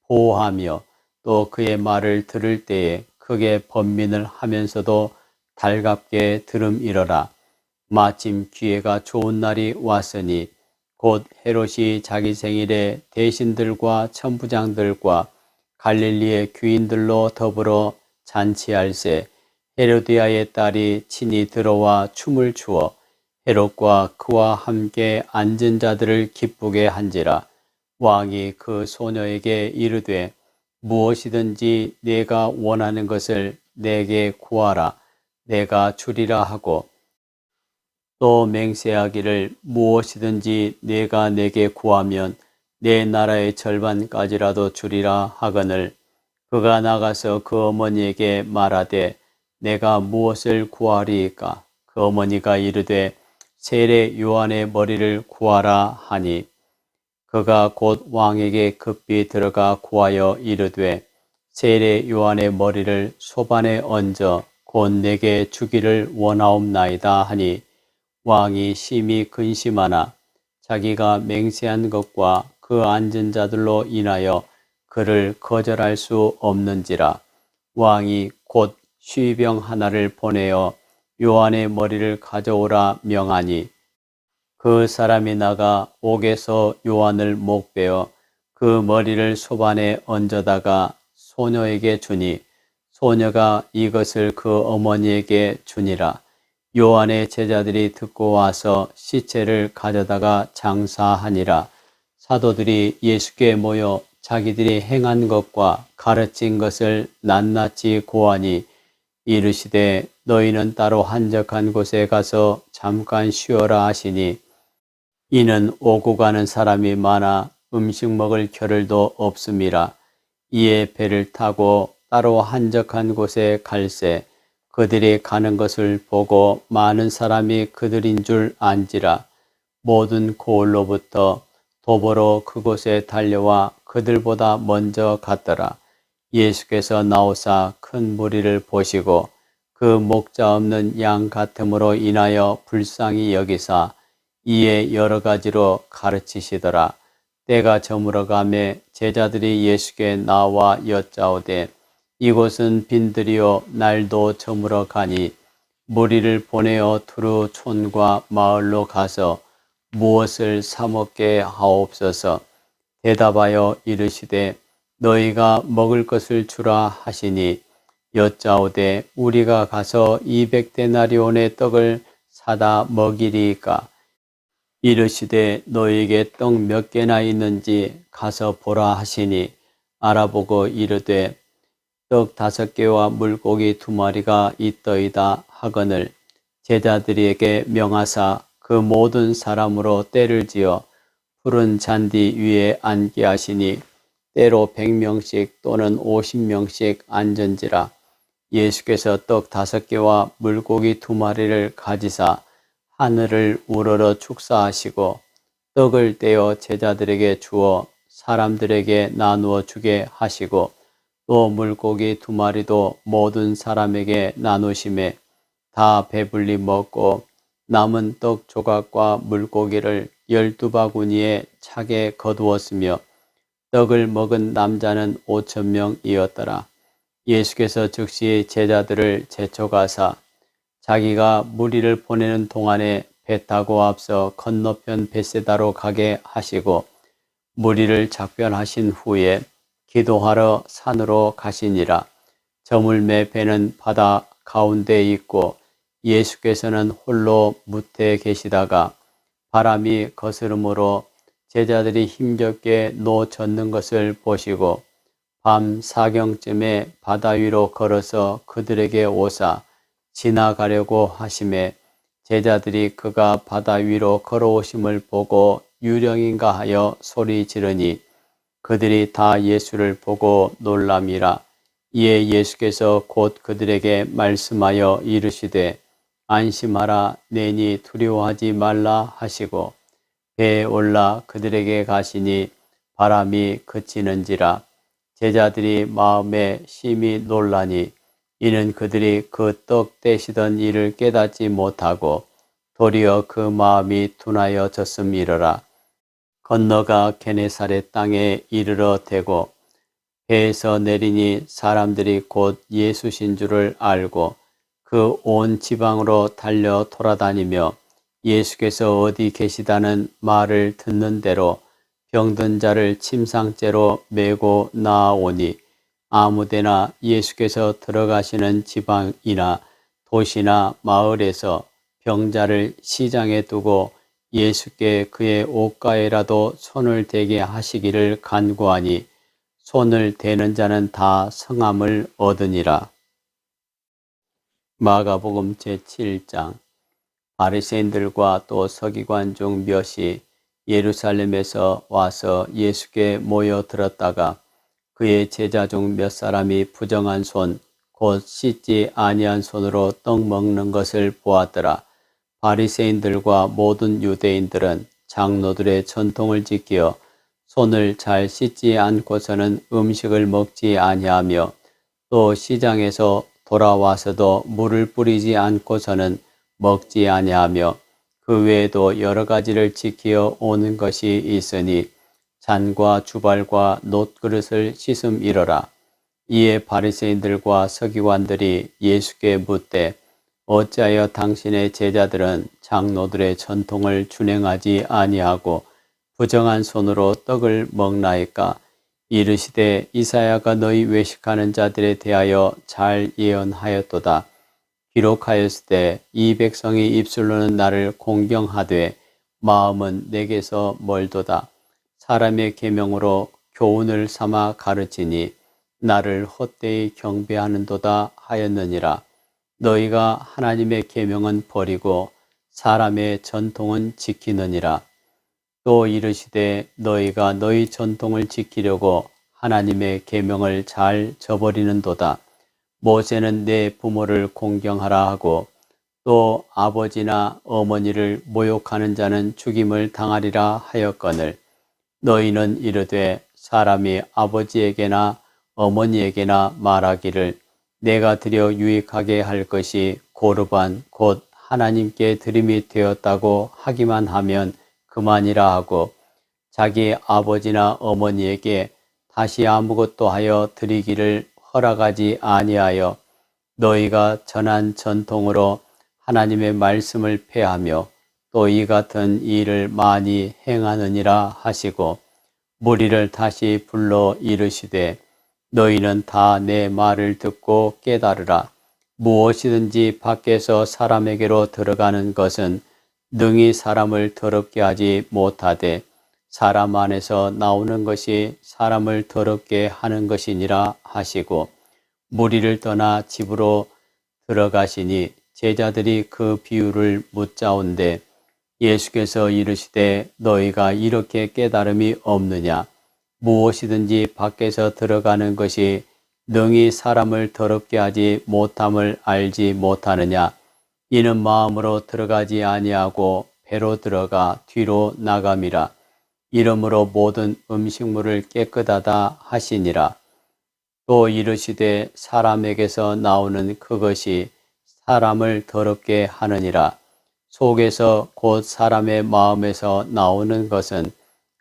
보호하며 또 그의 말을 들을 때에 크게 번민을 하면서도 달갑게 들음이러라. 마침 기회가 좋은 날이 왔으니 곧 헤롯이 자기 생일에 대신들과 천부장들과 갈릴리의 귀인들로 더불어 잔치할세, 헤로디아의 딸이 친히 들어와 춤을 추어 헤롯과 그와 함께 앉은 자들을 기쁘게 한지라. 왕이 그 소녀에게 이르되 무엇이든지 네가 원하는 것을 내게 구하라. 내가 주리라 하고, 또 맹세하기를 무엇이든지 네가 내게 구하면 내 나라의 절반까지라도 주리라 하거늘, 그가 나가서 그 어머니에게 말하되 내가 무엇을 구하리이까? 그 어머니가 이르되 세례 요한의 머리를 구하라 하니, 그가 곧 왕에게 급히 들어가 구하여 이르되 세례 요한의 머리를 소반에 얹어 곧 내게 주기를 원하옵나이다 하니, 왕이 심히 근심하나 자기가 맹세한 것과 그 앉은 자들로 인하여 그를 거절할 수 없는지라. 왕이 곧 쉬병 하나를 보내어 요한의 머리를 가져오라 명하니, 그 사람이 나가 옥에서 요한을 목베어 그 머리를 소반에 얹어다가 소녀에게 주니, 소녀가 이것을 그 어머니에게 주니라. 요한의 제자들이 듣고 와서 시체를 가져다가 장사하니라. 사도들이 예수께 모여 자기들이 행한 것과 가르친 것을 낱낱이 고하니, 이르시되 너희는 따로 한적한 곳에 가서 잠깐 쉬어라 하시니, 이는 오고 가는 사람이 많아 음식 먹을 겨를도 없음이라. 이에 배를 타고 따로 한적한 곳에 갈새 그들이 가는 것을 보고 많은 사람이 그들인 줄 안지라. 모든 고을로부터 도보로 그곳에 달려와 그들보다 먼저 갔더라. 예수께서 나오사 큰 무리를 보시고 그 목자 없는 양 같음으로 인하여 불쌍히 여기사 이에 여러 가지로 가르치시더라. 때가 저물어 가매 제자들이 예수께 나와 여짜오되 이곳은 빈들이요 날도 저물어 가니 무리를 보내어 두루 촌과 마을로 가서 무엇을 사 먹게 하옵소서. 대답하여 이르시되 너희가 먹을 것을 주라 하시니 여짜오되 우리가 가서 200데나리온의 떡을 사다 먹이리이까. 이르시되 너희에게 떡 몇 개나 있는지 가서 보라 하시니 알아보고 이르되 떡 5개와 물고기 2마리가 있더이다 하거늘 제자들에게 명하사 그 모든 사람으로 때를 지어 푸른 잔디 위에 앉게 하시니 때로 100명씩 또는 50명씩 앉은지라. 예수께서 떡 5개와 물고기 2마리를 가지사 하늘을 우러러 축사하시고 떡을 떼어 제자들에게 주어 사람들에게 나누어 주게 하시고 또 물고기 2마리도 모든 사람에게 나누심에 다 배불리 먹고 남은 떡 조각과 물고기를 12바구니에 차게 거두었으며 떡을 먹은 남자는 5,000명이었더라. 예수께서 즉시 제자들을 재촉하사 자기가 무리를 보내는 동안에 배 타고 앞서 건너편 벳세다로 가게 하시고 무리를 작별하신 후에 기도하러 산으로 가시니라. 저물매 배는 바다 가운데 있고 예수께서는 홀로 무태에 계시다가 바람이 거스름으로 제자들이 힘겹게 놓쳤는 것을 보시고 밤 4경쯤에 바다 위로 걸어서 그들에게 오사 지나가려고 하심에 제자들이 그가 바다 위로 걸어오심을 보고 유령인가 하여 소리 지르니 그들이 다 예수를 보고 놀람이라. 이에 예수께서 곧 그들에게 말씀하여 이르시되 안심하라 내니 두려워하지 말라 하시고 배에 올라 그들에게 가시니 바람이 그치는지라. 제자들이 마음에 심히 놀라니 이는 그들이 그 떡 떼시던 일을 깨닫지 못하고 도리어 그 마음이 둔하여 졌음이러라. 건너가 게네사렛 땅에 이르러 대고 배에서 내리니 사람들이 곧 예수신 줄을 알고 그 온 지방으로 달려 돌아다니며 예수께서 어디 계시다는 말을 듣는 대로 병든 자를 침상째로 메고 나아오니 아무데나 예수께서 들어가시는 지방이나 도시나 마을에서 병자를 시장에 두고 예수께 그의 옷가에라도 손을 대게 하시기를 간구하니 손을 대는 자는 다 성함을 얻으니라. 마가복음 제7장. 바리새인들과 또 서기관 중 몇이 예루살렘에서 와서 예수께 모여들었다가 그의 제자 중 몇 사람이 부정한 손 곧 씻지 아니한 손으로 떡 먹는 것을 보았더라. 바리새인들과 모든 유대인들은 장로들의 전통을 지키어 손을 잘 씻지 않고서는 음식을 먹지 아니하며 또 시장에서 돌아와서도 물을 뿌리지 않고서는 먹지 아니하며 그 외에도 여러 가지를 지키어 오는 것이 있으니 잔과 주발과 놋그릇을 씻음이러라. 이에 바리새인들과 서기관들이 예수께 묻되 어찌하여 당신의 제자들은 장로들의 전통을 준행하지 아니하고 부정한 손으로 떡을 먹나이까? 이르시되 이사야가 너희 외식하는 자들에 대하여 잘 예언하였도다. 기록하였으되 이 백성이 입술로는 나를 공경하되 마음은 내게서 멀도다. 사람의 계명으로 교훈을 삼아 가르치니 나를 헛되이 경배하는도다 하였느니라. 너희가 하나님의 계명은 버리고 사람의 전통은 지키느니라. 또 이르시되 너희가 너희 전통을 지키려고 하나님의 계명을 잘 저버리는도다. 모세는 내 부모를 공경하라 하고 또 아버지나 어머니를 모욕하는 자는 죽임을 당하리라 하였거늘 너희는 이르되 사람이 아버지에게나 어머니에게나 말하기를 내가 드려 유익하게 할 것이 고르반 곧 하나님께 드림이 되었다고 하기만 하면 그만이라 하고 자기 아버지나 어머니에게 다시 아무것도 하여 드리기를 허락하지 아니하여 너희가 전한 전통으로 하나님의 말씀을 폐하며 또 이 같은 일을 많이 행하느니라 하시고 무리를 다시 불러 이르시되 너희는 다 내 말을 듣고 깨달으라. 무엇이든지 밖에서 사람에게로 들어가는 것은 능히 사람을 더럽게 하지 못하되 사람 안에서 나오는 것이 사람을 더럽게 하는 것이니라 하시고 무리를 떠나 집으로 들어가시니 제자들이 그 비유를 묻자온데 예수께서 이르시되 너희가 이렇게 깨달음이 없느냐? 무엇이든지 밖에서 들어가는 것이 능히 사람을 더럽게 하지 못함을 알지 못하느냐? 이는 마음으로 들어가지 아니하고 배로 들어가 뒤로 나감이라. 이러므로 모든 음식물을 깨끗하다 하시니라. 또 이르시되 사람에게서 나오는 그것이 사람을 더럽게 하느니라. 속에서 곧 사람의 마음에서 나오는 것은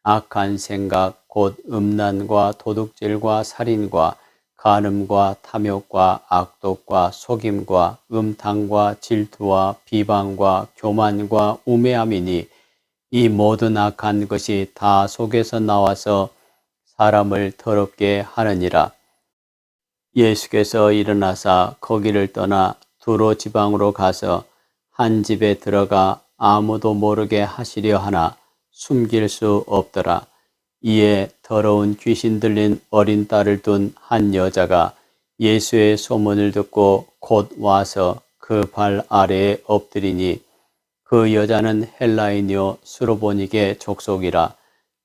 악한 생각 곧 음란과 도둑질과 살인과 간음과 탐욕과 악독과 속임과 음탕과 질투와 비방과 교만과 우매함이니 이 모든 악한 것이 다 속에서 나와서 사람을 더럽게 하느니라. 예수께서 일어나사 거기를 떠나 두로 지방으로 가서 한 집에 들어가 아무도 모르게 하시려 하나 숨길 수 없더라. 이에 더러운 귀신 들린 어린 딸을 둔 한 여자가 예수의 소문을 듣고 곧 와서 그 발 아래에 엎드리니 그 여자는 헬라인이요 수로보니게 족속이라.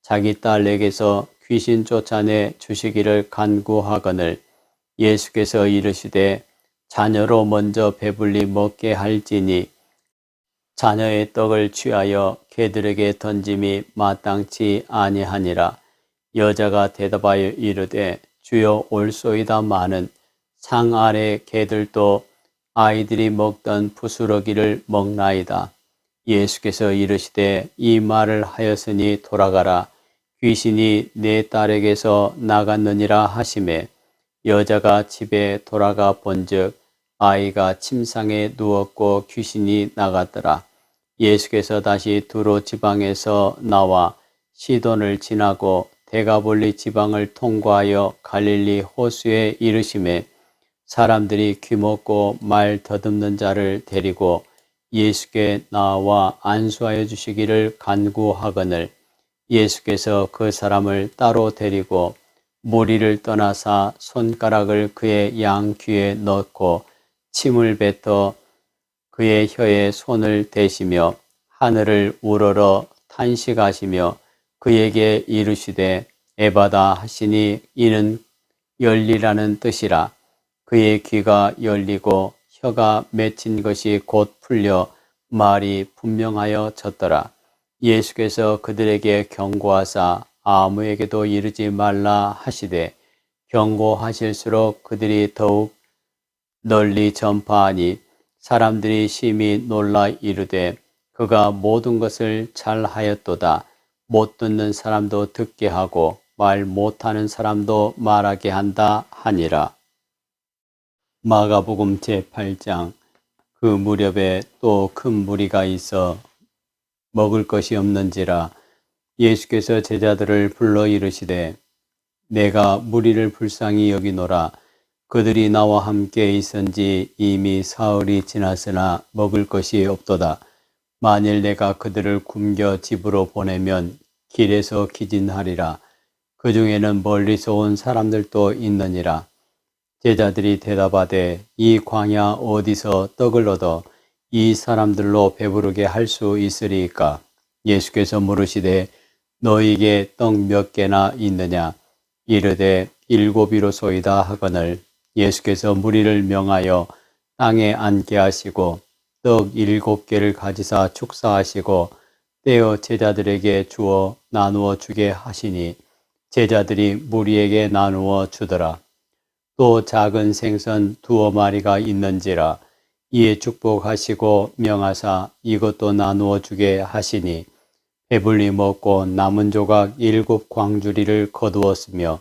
자기 딸에게서 귀신 쫓아내 주시기를 간구하거늘 예수께서 이르시되 자녀로 먼저 배불리 먹게 할지니 자녀의 떡을 취하여 개들에게 던짐이 마땅치 아니하니라. 여자가 대답하여 이르되 주여 올소이다마는 상 아래 개들도 아이들이 먹던 부스러기를 먹나이다. 예수께서 이르시되 이 말을 하였으니 돌아가라. 귀신이 내 딸에게서 나갔느니라 하시매 여자가 집에 돌아가 본즉 아이가 침상에 누웠고 귀신이 나갔더라. 예수께서 다시 두로 지방에서 나와 시돈을 지나고 데가볼리 지방을 통과하여 갈릴리 호수에 이르시매 사람들이 귀먹고 말 더듬는 자를 데리고 예수께 나와 안수하여 주시기를 간구하거늘 예수께서 그 사람을 따로 데리고 무리를 떠나사 손가락을 그의 양 귀에 넣고 침을 뱉어 그의 혀에 손을 대시며 하늘을 우러러 탄식하시며 그에게 이르시되 에바다 하시니 이는 열리라는 뜻이라. 그의 귀가 열리고 혀가 맺힌 것이 곧 풀려 말이 분명하여 졌더라. 예수께서 그들에게 경고하사 아무에게도 이르지 말라 하시되 경고하실수록 그들이 더욱 널리 전파하니 사람들이 심히 놀라 이르되 그가 모든 것을 잘하였도다. 못 듣는 사람도 듣게 하고 말 못하는 사람도 말하게 한다 하니라. 마가복음 제8장. 그 무렵에 또 큰 무리가 있어 먹을 것이 없는지라 예수께서 제자들을 불러 이르시되 내가 무리를 불쌍히 여기노라. 그들이 나와 함께 있은지 이미 사흘이 지났으나 먹을 것이 없도다. 만일 내가 그들을 굶겨 집으로 보내면 길에서 기진하리라. 그 중에는 멀리서 온 사람들도 있느니라. 제자들이 대답하되 이 광야 어디서 떡을 얻어 이 사람들로 배부르게 할 수 있으리이까? 예수께서 물으시되 너희에게 떡 몇 개나 있느냐? 이르되 7이로소이다 하거늘 예수께서 무리를 명하여 땅에 앉게 하시고 떡 7개를 가지사 축사하시고 떼어 제자들에게 주어 나누어 주게 하시니 제자들이 무리에게 나누어 주더라. 또 작은 생선 2마리가 있는지라 이에 축복하시고 명하사 이것도 나누어 주게 하시니 배불리 먹고 남은 조각 7광주리를 거두었으며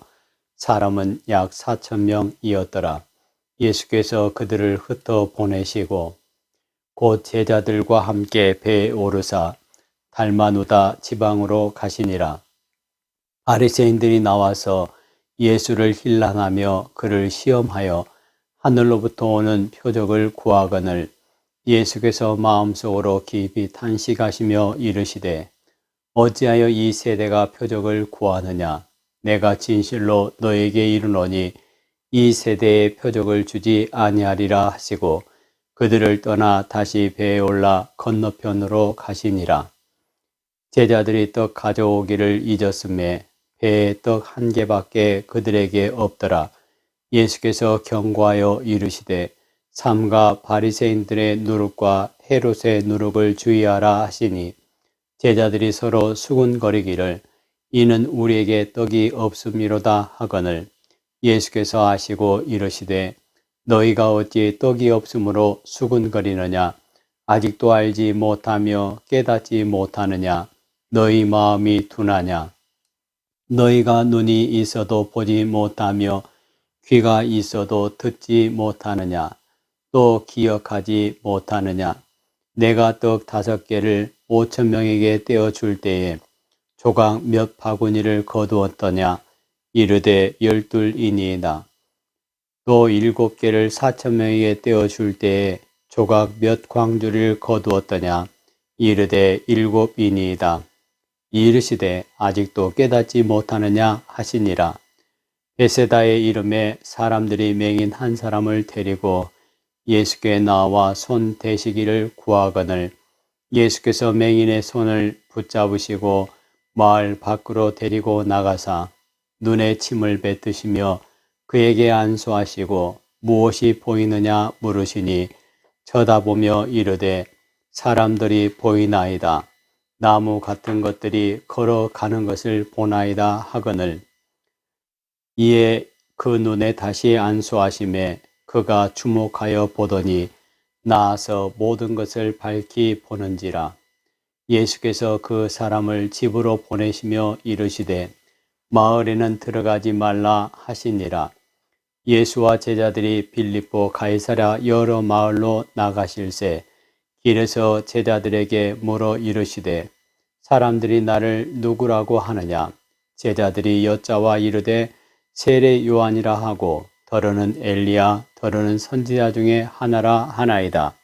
사람은 약 4,000명이었더라. 예수께서 그들을 흩어 보내시고 곧 제자들과 함께 배에 오르사 달마누다 지방으로 가시니라. 바리새인들이 나와서 예수를 힐난하며 그를 시험하여 하늘로부터 오는 표적을 구하거늘 예수께서 마음속으로 깊이 탄식하시며 이르시되 어찌하여 이 세대가 표적을 구하느냐. 내가 진실로 너에게 이르노니 이 세대에 표적을 주지 아니하리라 하시고 그들을 떠나 다시 배에 올라 건너편으로 가시니라. 제자들이 떡 가져오기를 잊었음에 배에 떡 1개밖에 그들에게 없더라. 예수께서 경고하여 이르시되 삼가 바리새인들의 누룩과 헤롯의 누룩을 주의하라 하시니 제자들이 서로 수군거리기를 이는 우리에게 떡이 없음이로다 하거늘 예수께서 아시고 이르시되 너희가 어찌 떡이 없으므로 수군거리느냐. 아직도 알지 못하며 깨닫지 못하느냐. 너희 마음이 둔하냐. 너희가 눈이 있어도 보지 못하며 귀가 있어도 듣지 못하느냐. 또 기억하지 못하느냐. 내가 떡 5개를 5,000명에게 떼어줄 때에 조각 몇 바구니를 거두었더냐. 이르되 12이니이다. 또 7개를 4,000명에게 떼어줄 때에 조각 몇 광주리를 거두었더냐. 이르되 7이니이다. 이르시되 아직도 깨닫지 못하느냐 하시니라. 베세다의 이름에 사람들이 맹인 한 사람을 데리고 예수께 나와 손 대시기를 구하거늘 예수께서 맹인의 손을 붙잡으시고 마을 밖으로 데리고 나가사 눈에 침을 뱉으시며 그에게 안수하시고 무엇이 보이느냐 물으시니 쳐다보며 이르되 사람들이 보이나이다. 나무 같은 것들이 걸어가는 것을 보나이다 하거늘 이에 그 눈에 다시 안수하심에 그가 주목하여 보더니 나아서 모든 것을 밝히 보는지라. 예수께서 그 사람을 집으로 보내시며 이르시되 마을에는 들어가지 말라 하시니라. 예수와 제자들이 빌립보 가이사랴 여러 마을로 나가실새 길에서 제자들에게 물어 이르시되 사람들이 나를 누구라고 하느냐. 제자들이 여짜와 이르되 세례 요한이라 하고 더러는 엘리야 더러는 선지자 중에 하나라 하나이다.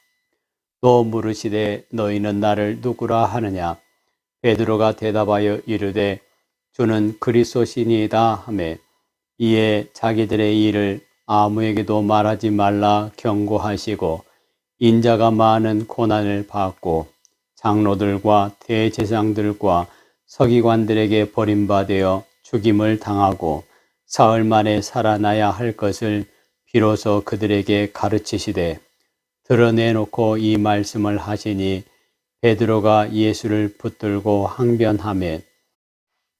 또 물으시되 너희는 나를 누구라 하느냐. 베드로가 대답하여 이르되 주는 그리스도시니이다 하매 이에 자기들의 일을 아무에게도 말하지 말라 경고하시고 인자가 많은 고난을 받고 장로들과 대제사장들과 서기관들에게 버림받아 죽임을 당하고 사흘 만에 살아나야 할 것을 비로소 그들에게 가르치시되 드러내놓고 이 말씀을 하시니 베드로가 예수를 붙들고 항변하매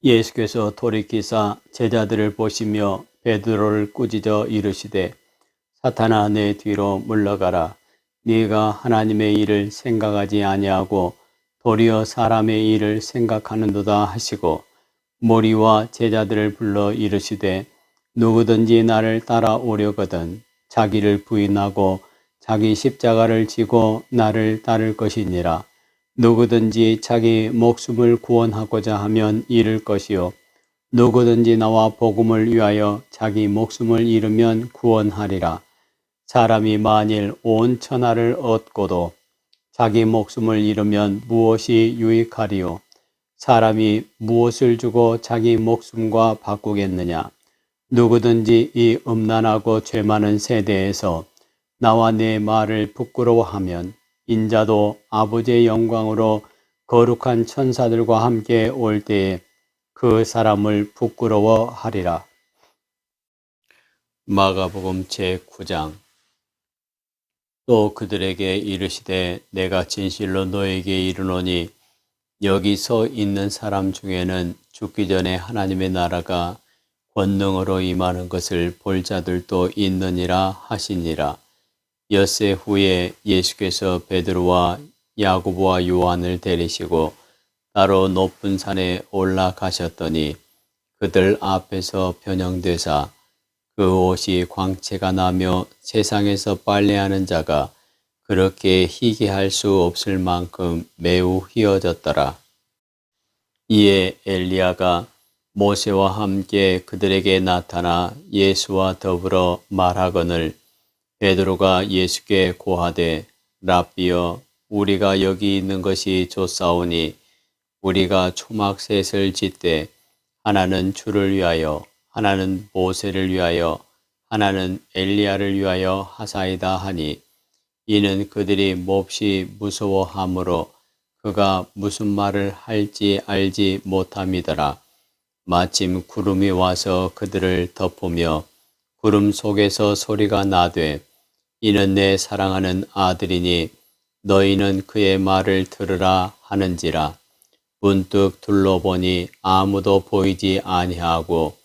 예수께서 돌이키사 제자들을 보시며 베드로를 꾸짖어 이르시되 사탄아 내 뒤로 물러가라. 네가 하나님의 일을 생각하지 아니하고 도리어 사람의 일을 생각하는도다 하시고 무리와 제자들을 불러 이르시되 누구든지 나를 따라오려거든 자기를 부인하고 자기 십자가를 지고 나를 따를 것이니라. 누구든지 자기 목숨을 구원하고자 하면 잃을 것이요 누구든지 나와 복음을 위하여 자기 목숨을 잃으면 구원하리라. 사람이 만일 온 천하를 얻고도 자기 목숨을 잃으면 무엇이 유익하리요. 사람이 무엇을 주고 자기 목숨과 바꾸겠느냐. 누구든지 이 음란하고 죄 많은 세대에서 나와 내 말을 부끄러워하면 인자도 아버지의 영광으로 거룩한 천사들과 함께 올 때에 그 사람을 부끄러워하리라. 마가복음 제9장. 또 그들에게 이르시되 내가 진실로 너에게 이르노니 여기 서 있는 사람 중에는 죽기 전에 하나님의 나라가 권능으로 임하는 것을 볼 자들도 있느니라 하시니라. 엿새 후에 예수께서 베드로와 야고보와 요한을 데리시고 따로 높은 산에 올라가셨더니 그들 앞에서 변형되사 그 옷이 광채가 나며 세상에서 빨래하는 자가 그렇게 희게 할 수 없을 만큼 매우 휘어졌더라. 이에 엘리야가 모세와 함께 그들에게 나타나 예수와 더불어 말하거늘 베드로가 예수께 고하되 랍비여 우리가 여기 있는 것이 좋사오니 우리가 초막셋을 짓되 하나는 주를 위하여 하나는 모세를 위하여 하나는 엘리야를 위하여 하사이다 하니 이는 그들이 몹시 무서워하므로 그가 무슨 말을 할지 알지 못함이더라. 마침 구름이 와서 그들을 덮으며 구름 속에서 소리가 나되 이는 내 사랑하는 아들이니 너희는 그의 말을 들으라 하는지라. 문득 둘러보니 아무도 보이지 아니하고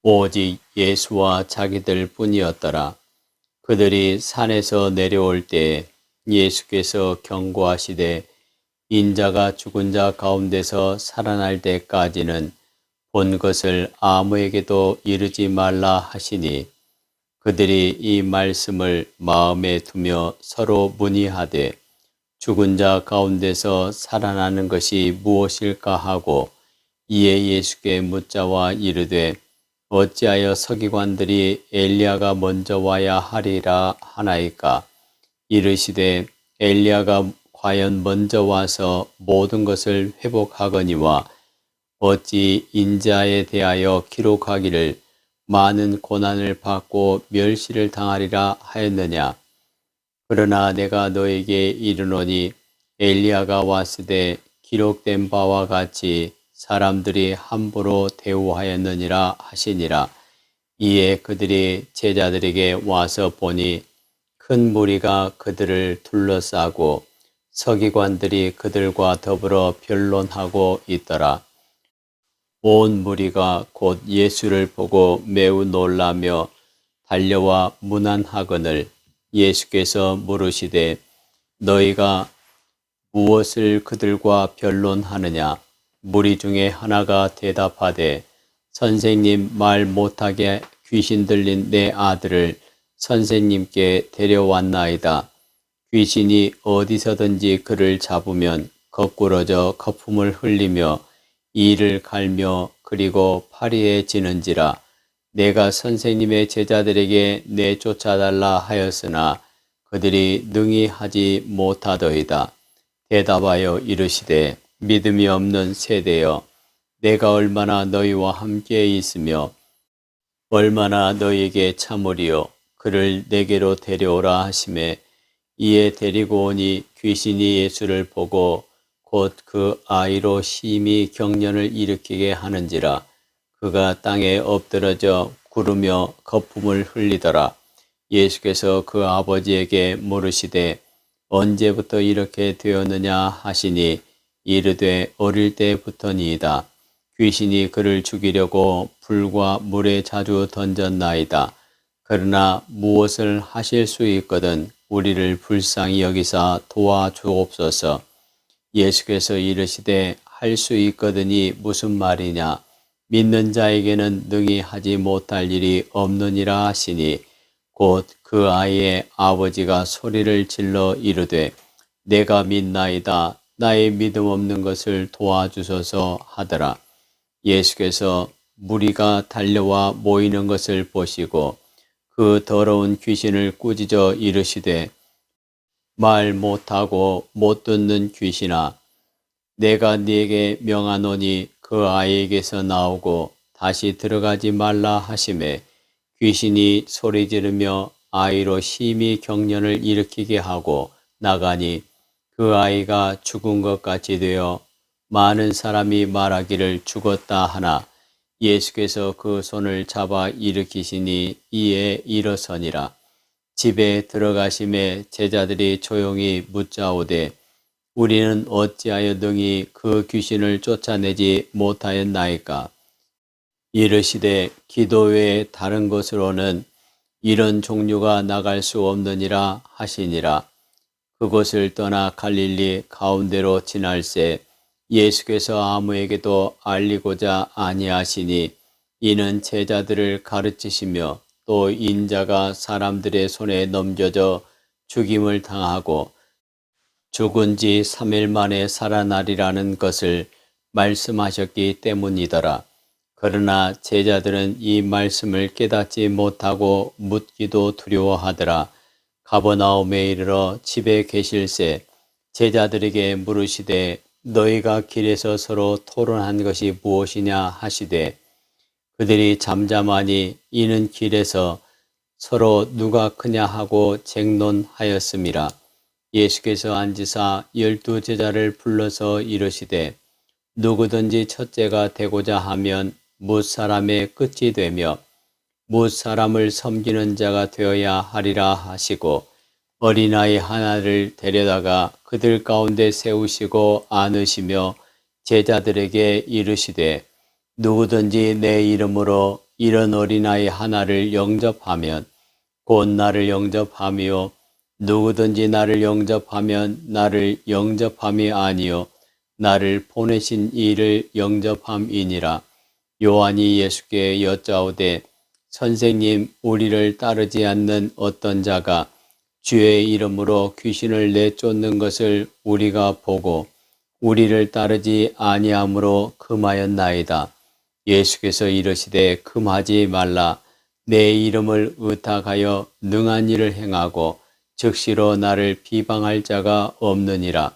오직 예수와 자기들 뿐이었더라. 그들이 산에서 내려올 때 예수께서 경고하시되 인자가 죽은 자 가운데서 살아날 때까지는 본 것을 아무에게도 이르지 말라 하시니 그들이 이 말씀을 마음에 두며 서로 문의하되 죽은 자 가운데서 살아나는 것이 무엇일까 하고 이에 예수께 묻자와 이르되 어찌하여 서기관들이 엘리야가 먼저 와야 하리라 하나이까. 이르시되 엘리야가 과연 먼저 와서 모든 것을 회복하거니와 어찌 인자에 대하여 기록하기를 많은 고난을 받고 멸시를 당하리라 하였느냐. 그러나 내가 너에게 이르노니 엘리야가 왔으되 기록된 바와 같이 사람들이 함부로 대우하였느니라 하시니라. 이에 그들이 제자들에게 와서 보니 큰 무리가 그들을 둘러싸고 서기관들이 그들과 더불어 변론하고 있더라. 온 무리가 곧 예수를 보고 매우 놀라며 달려와 문안하거늘 예수께서 물으시되 너희가 무엇을 그들과 변론하느냐. 무리 중에 하나가 대답하되 선생님 말 못하게 귀신 들린 내 아들을 선생님께 데려왔나이다. 귀신이 어디서든지 그를 잡으면 거꾸러져 거품을 흘리며 이를 갈며 그리고 파리에 지는지라. 내가 선생님의 제자들에게 내쫓아달라 하였으나 그들이 능히 하지 못하더이다. 대답하여 이르시되 믿음이 없는 세대여 내가 얼마나 너희와 함께 있으며 얼마나 너희에게 참으리요. 그를 내게로 데려오라 하시매 이에 데리고 오니 귀신이 예수를 보고 곧 그 아이로 심히 경련을 일으키게 하는지라. 그가 땅에 엎드러져 구르며 거품을 흘리더라. 예수께서 그 아버지에게 물으시되 언제부터 이렇게 되었느냐 하시니 이르되 어릴 때부터니이다. 귀신이 그를 죽이려고 불과 물에 자주 던졌나이다. 그러나 무엇을 하실 수 있거든 우리를 불쌍히 여기사 도와주옵소서. 예수께서 이르시되 할 수 있거든이 무슨 말이냐. 믿는 자에게는 능히 하지 못할 일이 없느니라 하시니 곧 그 아이의 아버지가 소리를 질러 이르되 내가 믿나이다. 나의 믿음 없는 것을 도와주소서 하더라. 예수께서 무리가 달려와 모이는 것을 보시고 그 더러운 귀신을 꾸짖어 이르시되 말 못하고 못 듣는 귀신아 내가 네게 명하노니 그 아이에게서 나오고 다시 들어가지 말라 하시매 귀신이 소리 지르며 아이로 심히 경련을 일으키게 하고 나가니 그 아이가 죽은 것 같이 되어 많은 사람이 말하기를 죽었다 하나 예수께서 그 손을 잡아 일으키시니 이에 일어서니라. 집에 들어가심에 제자들이 조용히 묻자오되 우리는 어찌하여 능히 그 귀신을 쫓아내지 못하였나이까. 이르시되 기도 외에 다른 것으로는 이런 종류가 나갈 수 없느니라 하시니라. 그곳을 떠나 갈릴리 가운데로 지날새 예수께서 아무에게도 알리고자 아니하시니 이는 제자들을 가르치시며 또 인자가 사람들의 손에 넘겨져 죽임을 당하고 죽은 지 3일 만에 살아나리라는 것을 말씀하셨기 때문이더라. 그러나 제자들은 이 말씀을 깨닫지 못하고 묻기도 두려워하더라. 가버나움에 이르러 집에 계실새 제자들에게 물으시되 너희가 길에서 서로 토론한 것이 무엇이냐 하시되 그들이 잠잠하니 이는 길에서 서로 누가 크냐 하고 쟁론하였음이라. 예수께서 앉으사 12 제자를 불러서 이르시되 누구든지 첫째가 되고자 하면 뭇사람의 끝이 되며 뭇사람을 섬기는 자가 되어야 하리라 하시고 어린아이 하나를 데려다가 그들 가운데 세우시고 안으시며 제자들에게 이르시되 누구든지 내 이름으로 이런 어린아이 하나를 영접하면 곧 나를 영접하며 누구든지 나를 영접하면 나를 영접함이 아니요 나를 보내신 이를 영접함이니라. 요한이 예수께 여짜오되 선생님, 우리를 따르지 않는 어떤 자가 주의 이름으로 귀신을 내쫓는 것을 우리가 보고 우리를 따르지 아니함으로 금하였나이다. 예수께서 이르시되 금하지 말라. 내 이름을 의탁하여 능한 일을 행하고 즉시로 나를 비방할 자가 없느니라.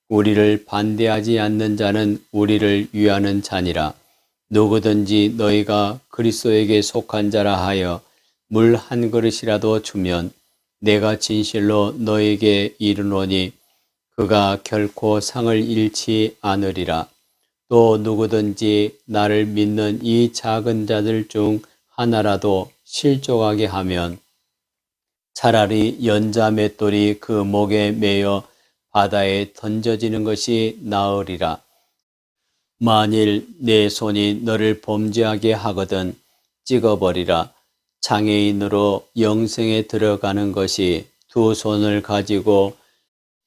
우리를 반대하지 않는 자는 우리를 위하는 자니라. 누구든지 너희가 그리스도에게 속한 자라 하여 물 한 그릇이라도 주면 내가 진실로 너에게 이르노니 그가 결코 상을 잃지 않으리라. 또 누구든지 나를 믿는 이 작은 자들 중 하나라도 실족하게 하면 차라리 연자 맷돌이 그 목에 매여 바다에 던져지는 것이 나으리라. 만일 내 손이 너를 범죄하게 하거든 찍어버리라. 장애인으로 영생에 들어가는 것이 두 손을 가지고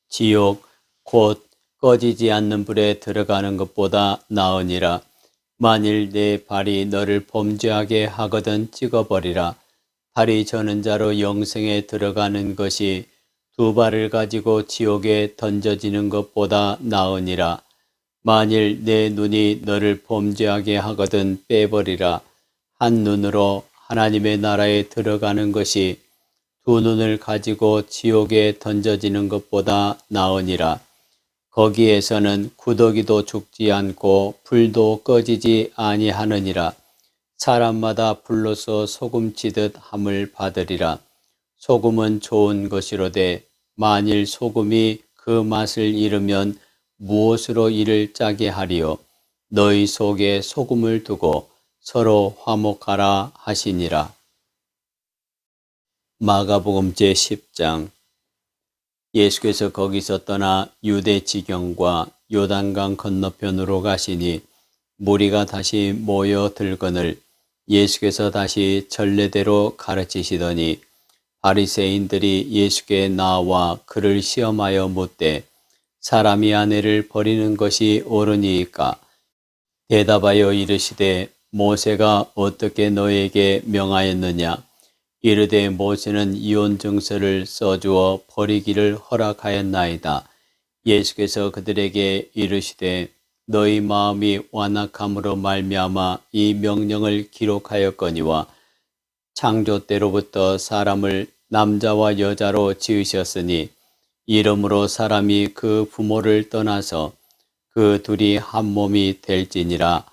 지옥 곧 꺼지지 않는 불에 들어가는 것보다 나으니라. 만일 내 발이 너를 범죄하게 하거든 찍어버리라. 발이 저는 자로 영생에 들어가는 것이 두 발을 가지고 지옥에 던져지는 것보다 나으니라. 만일 내 눈이 너를 범죄하게 하거든 빼버리라. 한 눈으로 하나님의 나라에 들어가는 것이 두 눈을 가지고 지옥에 던져지는 것보다 나으니라. 거기에서는 구더기도 죽지 않고 불도 꺼지지 아니하느니라. 사람마다 불로서 소금치듯 함을 받으리라. 소금은 좋은 것이로되 만일 소금이 그 맛을 잃으면 무엇으로 이를 짜게 하리요. 너희 속에 소금을 두고 서로 화목하라 하시니라. 마가복음 제10장. 예수께서 거기서 떠나 유대 지경과 요단강 건너편으로 가시니 무리가 다시 모여들거늘 예수께서 다시 전례대로 가르치시더니 바리새인들이 예수께 나와 그를 시험하여 묻되 사람이 아내를 버리는 것이 옳으니이까? 대답하여 이르시되 모세가 어떻게 너에게 명하였느냐? 이르되 모세는 이혼 증서를 써주어 버리기를 허락하였나이다. 예수께서 그들에게 이르시되 너희 마음이 완악함으로 말미암아 이 명령을 기록하였거니와 창조 때로부터 사람을 남자와 여자로 지으셨으니 이러므로 사람이 그 부모를 떠나서 그 둘이 한 몸이 될지니라.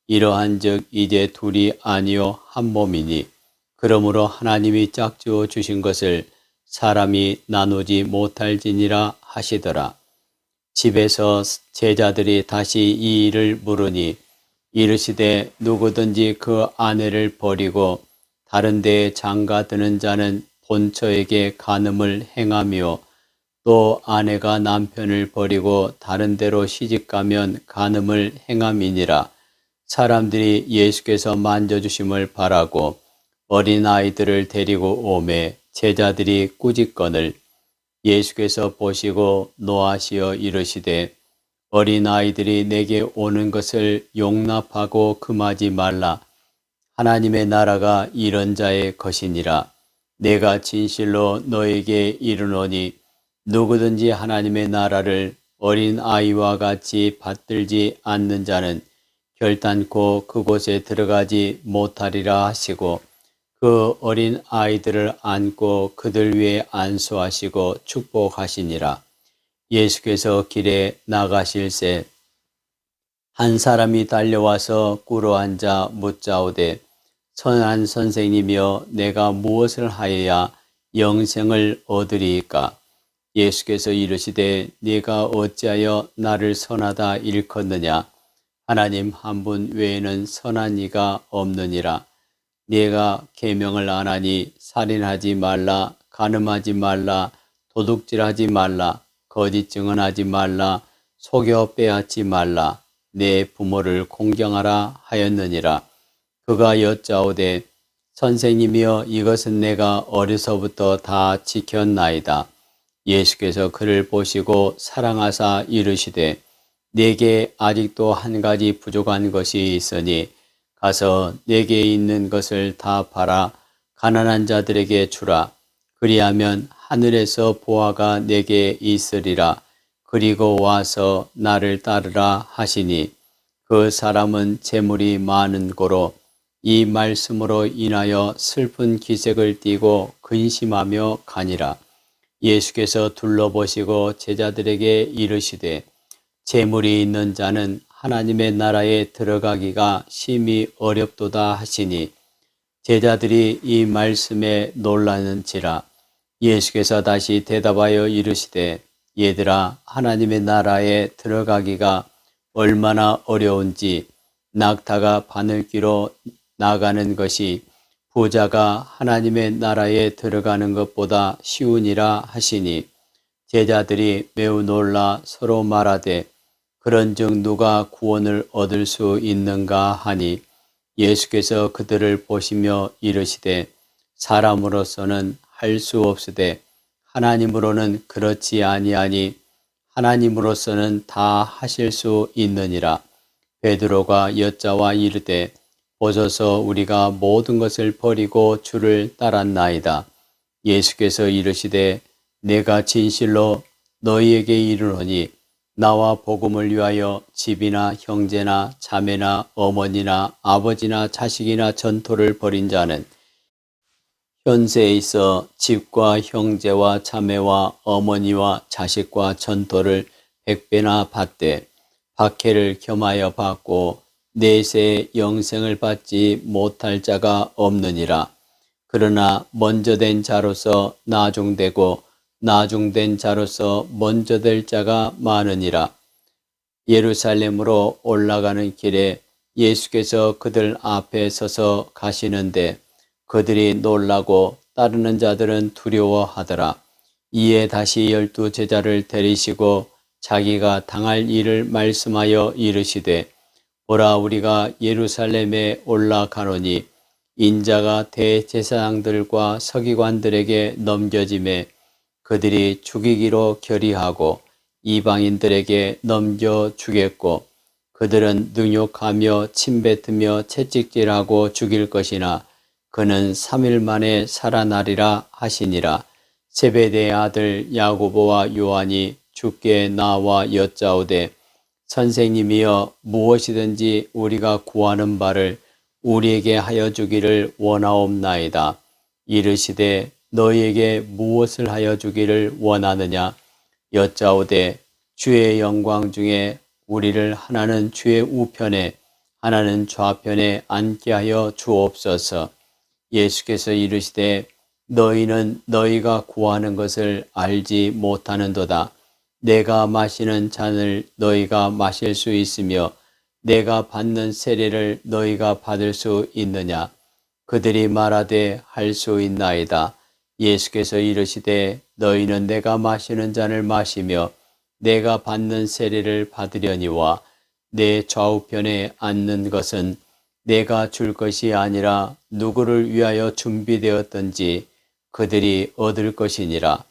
이러한즉 이제 둘이 아니요 한 몸이니 그러므로 하나님이 짝지어 주신 것을 사람이 나누지 못할지니라 하시더라. 집에서 제자들이 다시 이 일을 물으니 이르시되 누구든지 그 아내를 버리고 다른 데에 장가드는 자는 본처에게 간음을 행하며 또 아내가 남편을 버리고 다른 데로 시집가면 간음을 행함이니라. 사람들이 예수께서 만져주심을 바라고 어린아이들을 데리고 오매 제자들이 꾸짖거늘 예수께서 보시고 노하시어 이르시되 어린아이들이 내게 오는 것을 용납하고 금하지 말라. 하나님의 나라가 이런 자의 것이니라. 내가 진실로 너에게 이르노니 누구든지 하나님의 나라를 어린아이와 같이 받들지 않는 자는 결단코 그곳에 들어가지 못하리라 하시고 그 어린 아이들을 안고 그들 위에 안수하시고 축복하시니라. 예수께서 길에 나가실새 한 사람이 달려와서 꿇어앉아 묻자오되 선한 선생님이여 내가 무엇을 하여야 영생을 얻으리이까? 예수께서 이르시되 네가 어찌하여 나를 선하다 일컫느냐? 하나님 한 분 외에는 선한 이가 없느니라. 네가 계명을 안 하니 살인하지 말라, 간음하지 말라, 도둑질하지 말라, 거짓 증언하지 말라, 속여 빼앗지 말라, 내 부모를 공경하라 하였느니라. 그가 여짜오되 선생님이여 이것은 내가 어려서부터 다 지켰나이다. 예수께서 그를 보시고 사랑하사 이르시되 네게 아직도 한 가지 부족한 것이 있으니 가서 네게 있는 것을 다 팔아 가난한 자들에게 주라. 그리하면 하늘에서 보화가 네게 있으리라. 그리고 와서 나를 따르라 하시니 그 사람은 재물이 많은 고로 이 말씀으로 인하여 슬픈 기색을 띠고 근심하며 가니라. 예수께서 둘러보시고 제자들에게 이르시되 재물이 있는 자는 하나님의 나라에 들어가기가 심히 어렵도다 하시니 제자들이 이 말씀에 놀라는지라. 예수께서 다시 대답하여 이르시되 얘들아 하나님의 나라에 들어가기가 얼마나 어려운지 낙타가 바늘귀로 나가는 것이 부자가 하나님의 나라에 들어가는 것보다 쉬우니라 하시니 제자들이 매우 놀라 서로 말하되 그런즉 누가 구원을 얻을 수 있는가 하니 예수께서 그들을 보시며 이르시되 사람으로서는 할 수 없으되 하나님으로는 그렇지 아니하니 하나님으로서는 다 하실 수 있느니라. 베드로가 여짜와 이르되 보소서 우리가 모든 것을 버리고 주를 따랐나이다. 예수께서 이르시되 내가 진실로 너희에게 이르노니 나와 복음을 위하여 집이나 형제나 자매나 어머니나 아버지나 자식이나 전토를 벌인 자는 현세에 있어 집과 형제와 자매와 어머니와 자식과 전토를 100배나 받되 박해를 겸하여 받고 내세에 영생을 받지 못할 자가 없느니라. 그러나 먼저 된 자로서 나중되고 나중된 자로서 먼저 될 자가 많으니라. 예루살렘으로 올라가는 길에 예수께서 그들 앞에 서서 가시는데 그들이 놀라고 따르는 자들은 두려워하더라. 이에 다시 12 제자를 데리시고 자기가 당할 일을 말씀하여 이르시되 보라 우리가 예루살렘에 올라가노니 인자가 대제사장들과 서기관들에게 넘겨짐에 그들이 죽이기로 결의하고 이방인들에게 넘겨주겠고 그들은 능욕하며 침뱉으며 채찍질하고 죽일 것이나 그는 3일 만에 살아나리라 하시니라. 세베대의 아들 야고보와 요한이 주께 나와 여짜오되 선생님이여 무엇이든지 우리가 구하는 바를 우리에게 하여 주기를 원하옵나이다. 이르시되 너희에게 무엇을 하여 주기를 원하느냐? 여짜오되 주의 영광 중에 우리를 하나는 주의 우편에 하나는 좌편에 앉게 하여 주옵소서. 예수께서 이르시되 너희는 너희가 구하는 것을 알지 못하는도다. 내가 마시는 잔을 너희가 마실 수 있으며 내가 받는 세례를 너희가 받을 수 있느냐? 그들이 말하되 할 수 있나이다. 예수께서 이르시되 너희는 내가 마시는 잔을 마시며 내가 받는 세례를 받으려니와 내 좌우편에 앉는 것은 내가 줄 것이 아니라 누구를 위하여 준비되었던지 그들이 얻을 것이니라.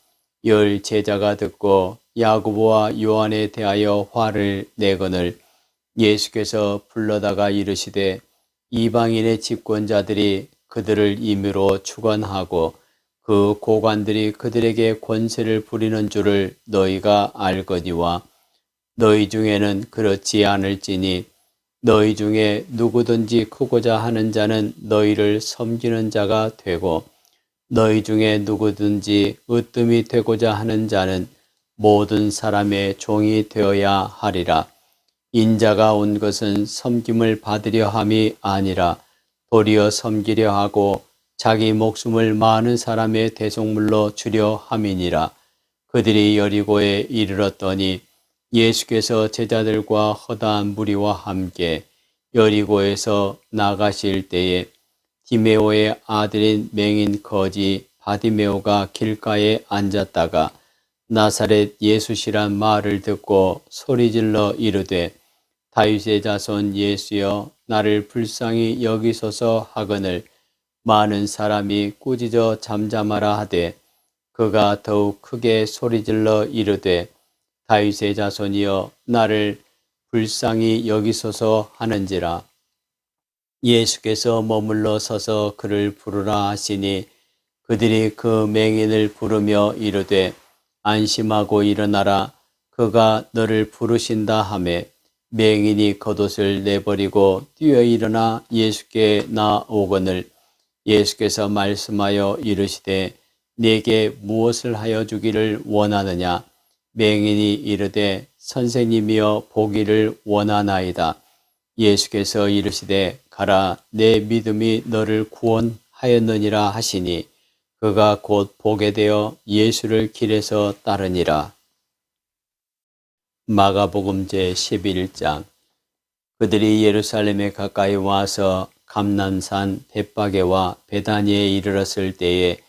열 제자가 듣고 야고보와 요한에 대하여 화를 내거늘 예수께서 불러다가 이르시되 이방인의 집권자들이 그들을 임의로 축원하고 그 고관들이 그들에게 권세를 부리는 줄을 너희가 알거니와 너희 중에는 그렇지 않을지니 너희 중에 누구든지 크고자 하는 자는 너희를 섬기는 자가 되고 너희 중에 누구든지 으뜸이 되고자 하는 자는 모든 사람의 종이 되어야 하리라. 인자가 온 것은 섬김을 받으려 함이 아니라 도리어 섬기려 하고 자기 목숨을 많은 사람의 대속물로 주려 함이니라. 그들이 여리고에 이르렀더니 예수께서 제자들과 허다한 무리와 함께 여리고에서 나가실 때에 디메오의 아들인 맹인 거지 바디메오가 길가에 앉았다가 나사렛 예수시란 말을 듣고 소리질러 이르되 다윗의 자손 예수여 나를 불쌍히 여기소서 하거늘 많은 사람이 꾸짖어 잠잠하라 하되 그가 더욱 크게 소리질러 이르되 다윗의 자손이여 나를 불쌍히 여기소서 하는지라. 예수께서 머물러 서서 그를 부르라 하시니 그들이 그 맹인을 부르며 이르되 안심하고 일어나라 그가 너를 부르신다 하매 맹인이 겉옷을 내버리고 뛰어 일어나 예수께 나오거늘 예수께서 말씀하여 이르시되 네게 무엇을 하여 주기를 원하느냐. 맹인이 이르되 선생님이여 보기를 원하나이다. 예수께서 이르시되 가라 내 믿음이 너를 구원하였느니라 하시니 그가 곧 보게 되어 예수를 길에서 따르니라. 마가복음 제11장. 그들이 예루살렘에 가까이 와서 감람산 벳바게와 베다니에 이르렀을 때에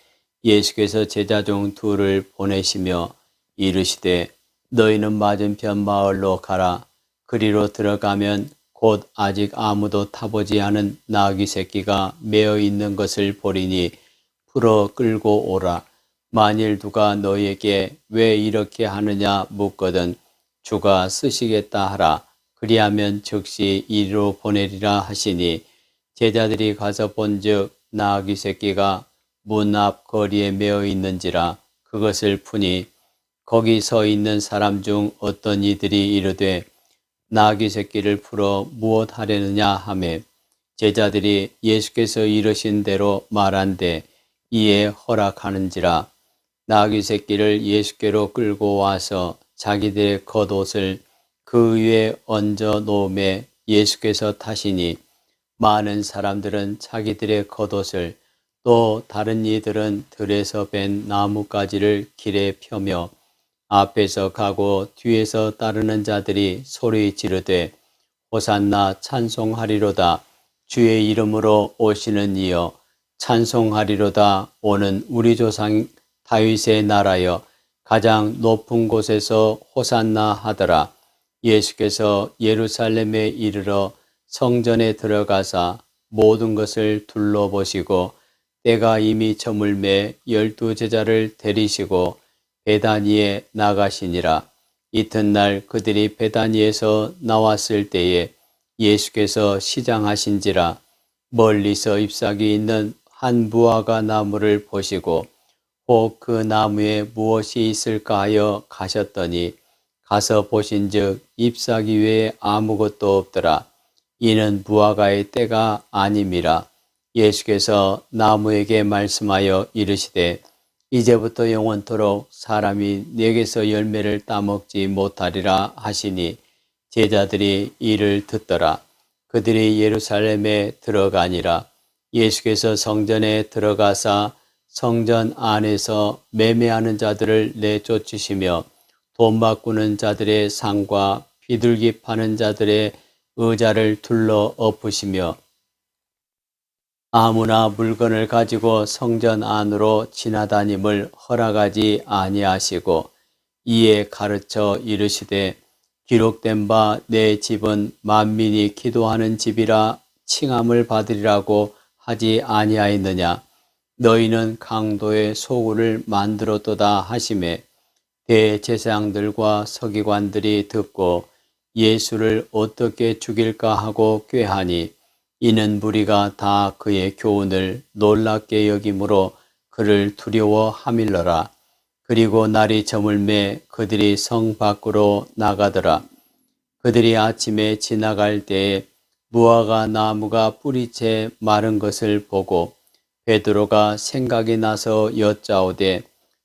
예수께서 제자 중 둘을 보내시며 이르시되 너희는 맞은편 마을로 가라. 그리로 들어가면 곧 아직 아무도 타보지 않은 나귀 새끼가 매어 있는 것을 보리니 풀어 끌고 오라. 만일 누가 너희에게 왜 이렇게 하느냐 묻거든 주가 쓰시겠다 하라. 그리하면 즉시 이리로 보내리라 하시니 제자들이 가서 본즉 나귀 새끼가 문 앞 거리에 매어 있는지라. 그것을 푸니 거기 서 있는 사람 중 어떤 이들이 이르되 나귀 새끼를 풀어 무엇 하려느냐 하매 제자들이 예수께서 이르신 대로 말한대 이에 허락하는지라. 나귀 새끼를 예수께로 끌고 와서 자기들의 겉옷을 그 위에 얹어 놓음에 예수께서 타시니 많은 사람들은 자기들의 겉옷을 또 다른 이들은 들에서 벤 나뭇가지를 길에 펴며 앞에서 가고 뒤에서 따르는 자들이 소리 지르되 호산나 찬송하리로다. 주의 이름으로 오시는 이여 찬송하리로다. 오는 우리 조상 다윗의 나라여 가장 높은 곳에서 호산나 하더라. 예수께서 예루살렘에 이르러 성전에 들어가사 모든 것을 둘러보시고 때가 이미 저물매 12 제자를 데리시고 베다니에 나가시니라. 이튿날 그들이 베다니에서 나왔을 때에 예수께서 시장하신지라. 멀리서 잎사귀 있는 한 무화과 나무를 보시고 혹 그 나무에 무엇이 있을까 하여 가셨더니 가서 보신즉 잎사귀 외에 아무것도 없더라. 이는 무화과의 때가 아님이라. 예수께서 나무에게 말씀하여 이르시되 이제부터 영원토록 사람이 내게서 열매를 따먹지 못하리라 하시니 제자들이 이를 듣더라. 그들이 예루살렘에 들어가니라. 예수께서 성전에 들어가사 성전 안에서 매매하는 자들을 내쫓으시며 돈 바꾸는 자들의 상과 비둘기 파는 자들의 의자를 둘러 엎으시며 아무나 물건을 가지고 성전 안으로 지나다님을 허락하지 아니하시고 이에 가르쳐 이르시되 기록된 바 내 집은 만민이 기도하는 집이라 칭함을 받으리라고 하지 아니하였느냐. 너희는 강도의 소굴을 만들었도다 하시매 대제사장들과 서기관들이 듣고 예수를 어떻게 죽일까 하고 꾀하니 이는 무리가 다 그의 교훈을 놀랍게 여김으로 그를 두려워하밀러라. 그리고 날이 저물매 그들이 성 밖으로 나가더라. 그들이 아침에 지나갈 때에 무화과 나무가 뿌리채 마른 것을 보고 베드로가 생각이 나서 여짜오되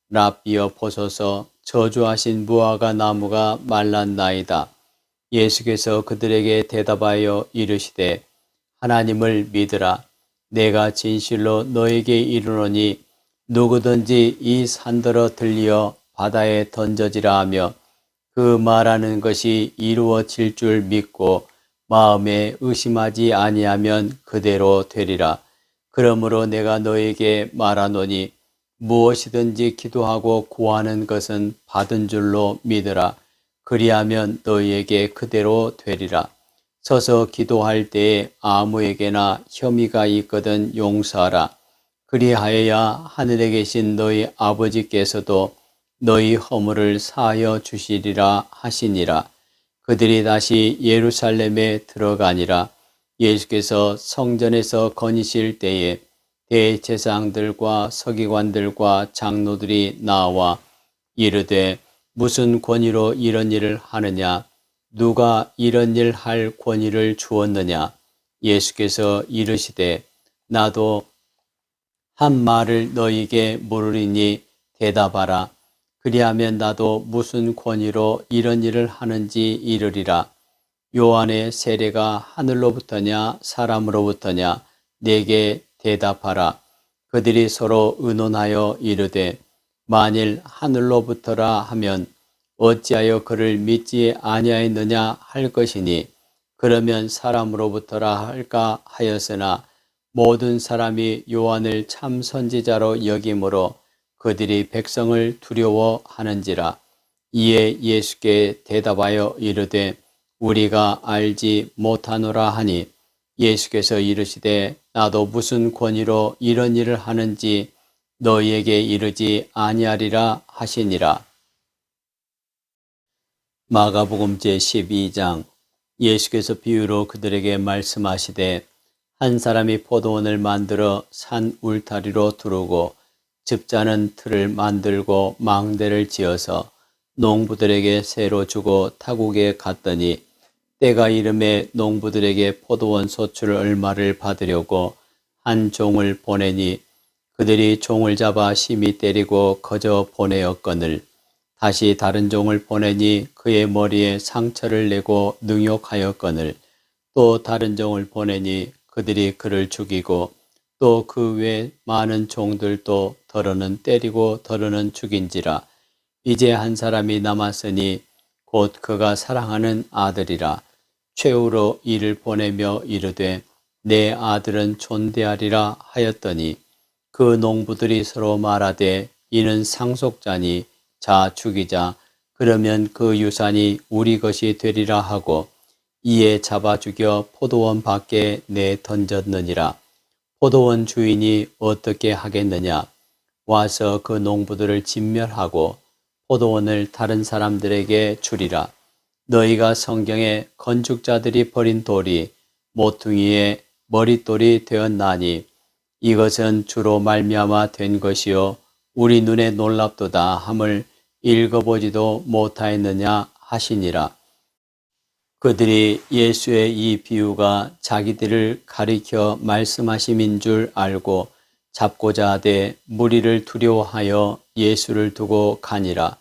랍비여 보소서 저주하신 무화과 나무가 말랐나이다. 예수께서 그들에게 대답하여 이르시되 하나님을 믿으라. 내가 진실로 너에게 이르노니 누구든지 이 산더러 들리어 바다에 던져지라 하며 그 말하는 것이 이루어질 줄 믿고 마음에 의심하지 아니하면 그대로 되리라. 그러므로 내가 너에게 말하노니 무엇이든지 기도하고 구하는 것은 받은 줄로 믿으라. 그리하면 너희에게 그대로 되리라. 서서 기도할 때에 아무에게나 혐의가 있거든 용서하라. 그리하여야 하늘에 계신 너희 아버지께서도 너희 허물을 사하여 주시리라 하시니라. 그들이 다시 예루살렘에 들어가니라. 예수께서 성전에서 거니실 때에 대제사장들과 서기관들과 장로들이 나와 이르되 무슨 권위로 이런 일을 하느냐? 누가 이런 일 할 권위를 주었느냐? 예수께서 이르시되 나도 한 말을 너희에게 물으리니 대답하라. 그리하면 나도 무슨 권위로 이런 일을 하는지 이르리라. 요한의 세례가 하늘로부터냐 사람으로부터냐 내게 대답하라. 그들이 서로 의논하여 이르되 만일 하늘로부터라 하면 어찌하여 그를 믿지 아니하였느냐 할 것이니 그러면 사람으로부터라 할까 하였으나 모든 사람이 요한을 참 선지자로 여김으로 그들이 백성을 두려워하는지라. 이에 예수께 대답하여 이르되 우리가 알지 못하노라 하니 예수께서 이르시되 나도 무슨 권위로 이런 일을 하는지 너희에게 이르지 아니하리라 하시니라. 마가복음 제12장. 예수께서 비유로 그들에게 말씀하시되 한 사람이 포도원을 만들어 산 울타리로 두르고 집자는 틀을 만들고 망대를 지어서 농부들에게 새로 주고 타국에 갔더니 때가 이름에 농부들에게 포도원 소출 얼마를 받으려고 한 종을 보내니 그들이 종을 잡아 심히 때리고 거저 보내었거늘 다시 다른 종을 보내니 그의 머리에 상처를 내고 능욕하였거늘 또 다른 종을 보내니 그들이 그를 죽이고 또 그 외 많은 종들도 더러는 때리고 더러는 죽인지라. 이제 한 사람이 남았으니 곧 그가 사랑하는 아들이라. 최후로 이를 보내며 이르되 내 아들은 존대하리라 하였더니 그 농부들이 서로 말하되 이는 상속자니 자 죽이자. 그러면 그 유산이 우리 것이 되리라 하고 이에 잡아 죽여 포도원 밖에 내 던졌느니라. 포도원 주인이 어떻게 하겠느냐? 와서 그 농부들을 진멸하고 포도원을 다른 사람들에게 주리라. 너희가 성경에 건축자들이 버린 돌이 모퉁이의 머릿돌이 되었나니 이것은 주로 말미암아 된 것이요 우리 눈에 놀랍도다 함을 읽어보지도 못하였느냐 하시니라. 그들이 예수의 이 비유가 자기들을 가리켜 말씀하심인 줄 알고 잡고자 하되 무리를 두려워하여 예수를 두고 가니라.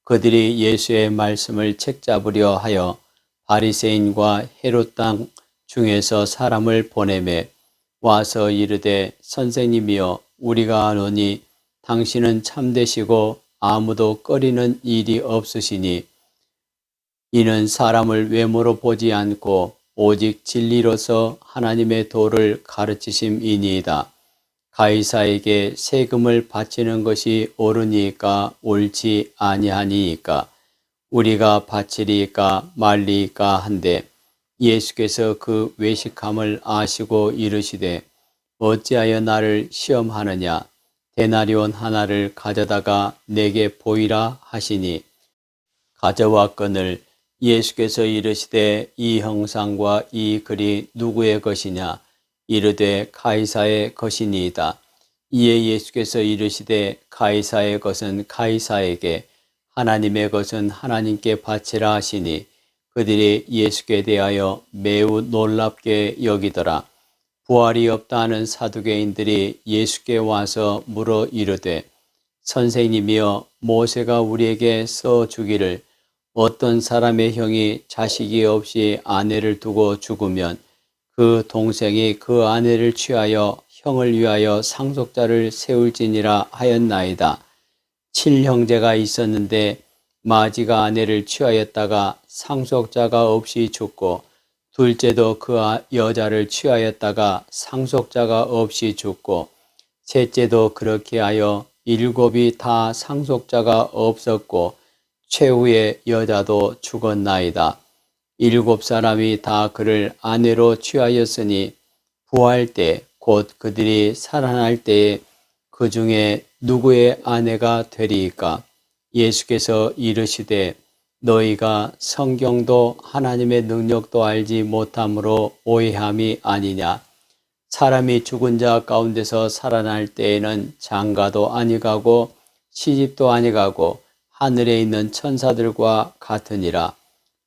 그들이 예수의 말씀을 책잡으려 하여 바리새인과 헤롯 땅 중에서 사람을 보내매 와서 이르되 선생님이여 우리가 아노니 당신은 참되시고 아무도 꺼리는 일이 없으시니 이는 사람을 외모로 보지 않고 오직 진리로서 하나님의 도를 가르치심이니이다. 가이사에게 세금을 바치는 것이 옳으니까 옳지 아니하니이까 우리가 바치리까 말리까 한데 예수께서 그 외식함을 아시고 이르시되 어찌하여 나를 시험하느냐 데나리온 하나를 가져다가 내게 보이라 하시니 가져왔거늘 예수께서 이르시되 이 형상과 이 글이 누구의 것이냐 이르되 가이사의 것이니이다. 이에 예수께서 이르시되 가이사의 것은 가이사에게 하나님의 것은 하나님께 바치라 하시니 그들이 예수께 대하여 매우 놀랍게 여기더라. 부활이 없다 하는 사두개인들이 예수께 와서 물어 이르되 선생님이여 모세가 우리에게 써 주기를 어떤 사람의 형이 자식이 없이 아내를 두고 죽으면 그 동생이 그 아내를 취하여 형을 위하여 상속자를 세울지니라 하였나이다. 7형제가 있었는데 마지가 아내를 취하였다가 상속자가 없이 죽고 둘째도 그 여자를 취하였다가 상속자가 없이 죽고 셋째도 그렇게 하여 7이 다 상속자가 없었고 최후의 여자도 죽었나이다. 7사람이 다 그를 아내로 취하였으니 부활 때 곧 그들이 살아날 때에 그 중에 누구의 아내가 되리이까? 예수께서 이르시되 너희가 성경도 하나님의 능력도 알지 못함으로 오해함이 아니냐. 사람이 죽은 자 가운데서 살아날 때에는 장가도 아니가고 시집도 아니가고 하늘에 있는 천사들과 같으니라.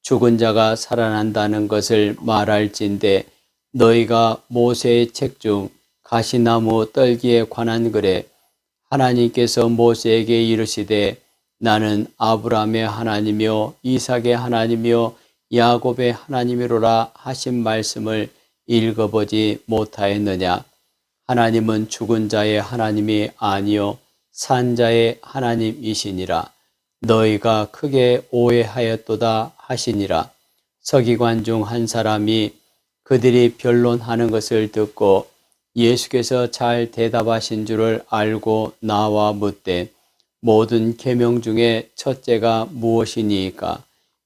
죽은 자가 살아난다는 것을 말할진대 너희가 모세의 책 중 가시나무 떨기에 관한 글에 하나님께서 모세에게 이르시되 나는 아브라함의 하나님이요 이삭의 하나님이요 야곱의 하나님이로라 하신 말씀을 읽어보지 못하였느냐. 하나님은 죽은 자의 하나님이 아니요 산 자의 하나님이시니라. 너희가 크게 오해하였도다 하시니라. 서기관 중 한 사람이 그들이 변론하는 것을 듣고 예수께서 잘 대답하신 줄을 알고 나와 묻되 모든 계명 중에 첫째가 무엇이니까?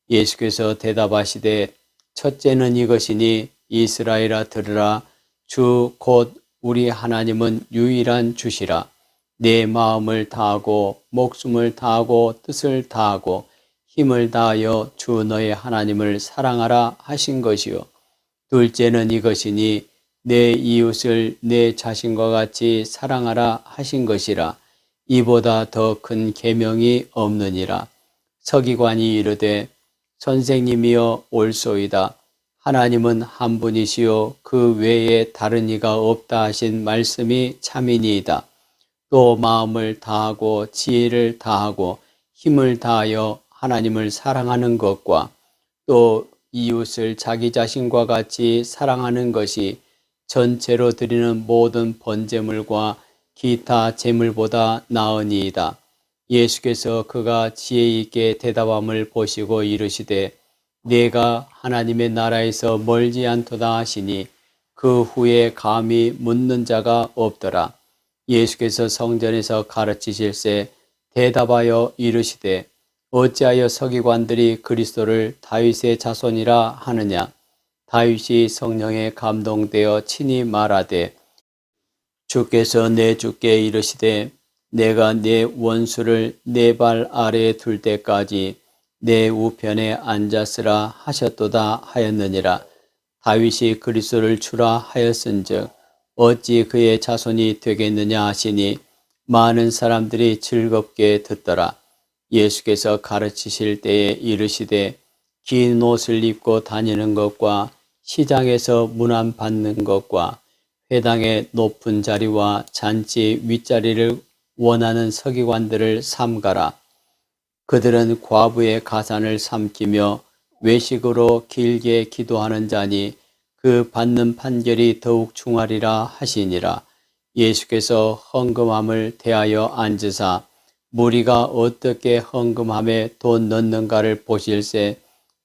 예수께서 대답하시되 첫째는 이것이니 이스라엘아 들으라. 주 곧 우리 하나님은 유일한 주시라. 내 마음을 다하고 목숨을 다하고 뜻을 다하고 힘을 다하여 주 너의 하나님을 사랑하라 하신 것이요. 둘째는 이것이니 내 이웃을 내 자신과 같이 사랑하라 하신 것이라. 이보다 더 큰 계명이 없느니라. 서기관이 이르되 선생님이여 옳소이다. 하나님은 한 분이시요 그 외에 다른 이가 없다 하신 말씀이 참이니이다. 또 마음을 다하고 지혜를 다하고 힘을 다하여 하나님을 사랑하는 것과 또 이웃을 자기 자신과 같이 사랑하는 것이 전체로 드리는 모든 번제물과 기타 제물보다 나으니이다. 예수께서 그가 지혜 있게 대답함을 보시고 이르시되 내가 하나님의 나라에서 멀지 않도다 하시니 그 후에 감히 묻는 자가 없더라. 예수께서 성전에서 가르치실새 대답하여 이르시되 어찌하여 서기관들이 그리스도를 다윗의 자손이라 하느냐. 다윗이 성령에 감동되어 친히 말하되 주께서 내 주께 이르시되 내가 내 원수를 내 발 아래에 둘 때까지 내 우편에 앉았으라 하셨도다 하였느니라. 다윗이 그리스도를 주라 하였은즉 어찌 그의 자손이 되겠느냐 하시니 많은 사람들이 즐겁게 듣더라. 예수께서 가르치실 때에 이르시되 긴 옷을 입고 다니는 것과 시장에서 문안 받는 것과 회당의 높은 자리와 잔치 윗자리를 원하는 서기관들을 삼가라. 그들은 과부의 가산을 삼키며 외식으로 길게 기도하는 자니 그 받는 판결이 더욱 중하리라 하시니라. 예수께서 헌금함을 대하여 앉으사 무리가 어떻게 헌금함에 돈 넣는가를 보실새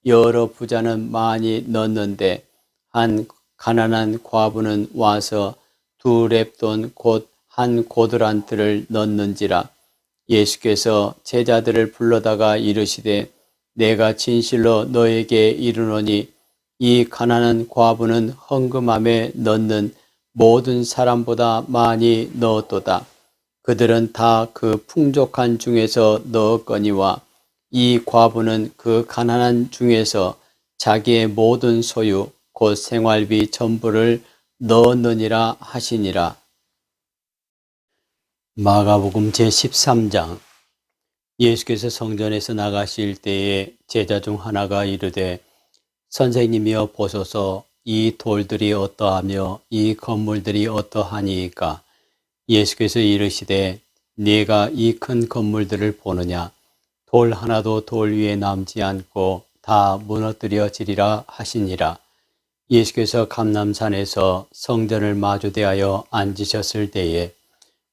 여러 부자는 많이 넣는데 한 가난한 과부는 와서 2렙돈 곧 한 고드란트를 넣는지라. 예수께서 제자들을 불러다가 이르시되 내가 진실로 너에게 이르노니 이 가난한 과부는 헌금함에 넣는 모든 사람보다 많이 넣었도다. 그들은 다 그 풍족한 중에서 넣었거니와 이 과부는 그 가난한 중에서 자기의 모든 소유 곧 생활비 전부를 넣었느니라 하시니라. 마가복음 제13장. 예수께서 성전에서 나가실 때에 제자 중 하나가 이르되 선생님이여 보소서 이 돌들이 어떠하며 이 건물들이 어떠하니이까. 예수께서 이르시되 네가 이 큰 건물들을 보느냐. 돌 하나도 돌 위에 남지 않고 다 무너뜨려지리라 하시니라. 예수께서 감람산에서 성전을 마주대하여 앉으셨을 때에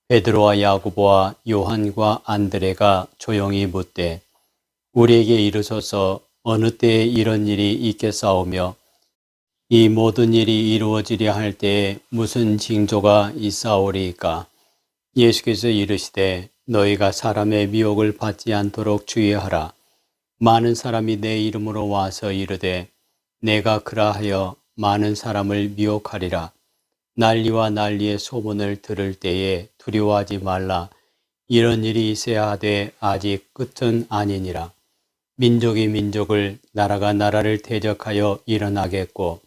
베드로와 야고보와 요한과 안드레가 조용히 묻되 우리에게 이르소서 어느 때에 이런 일이 있겠사오며 이 모든 일이 이루어지려 할 때에 무슨 징조가 있사오리이까. 예수께서 이르시되 너희가 사람의 미혹을 받지 않도록 주의하라. 많은 사람이 내 이름으로 와서 이르되 내가 그라하여 많은 사람을 미혹하리라. 난리와 난리의 소문을 들을 때에 두려워하지 말라. 이런 일이 있어야 하되 아직 끝은 아니니라. 민족이 민족을 나라가 나라를 대적하여 일어나겠고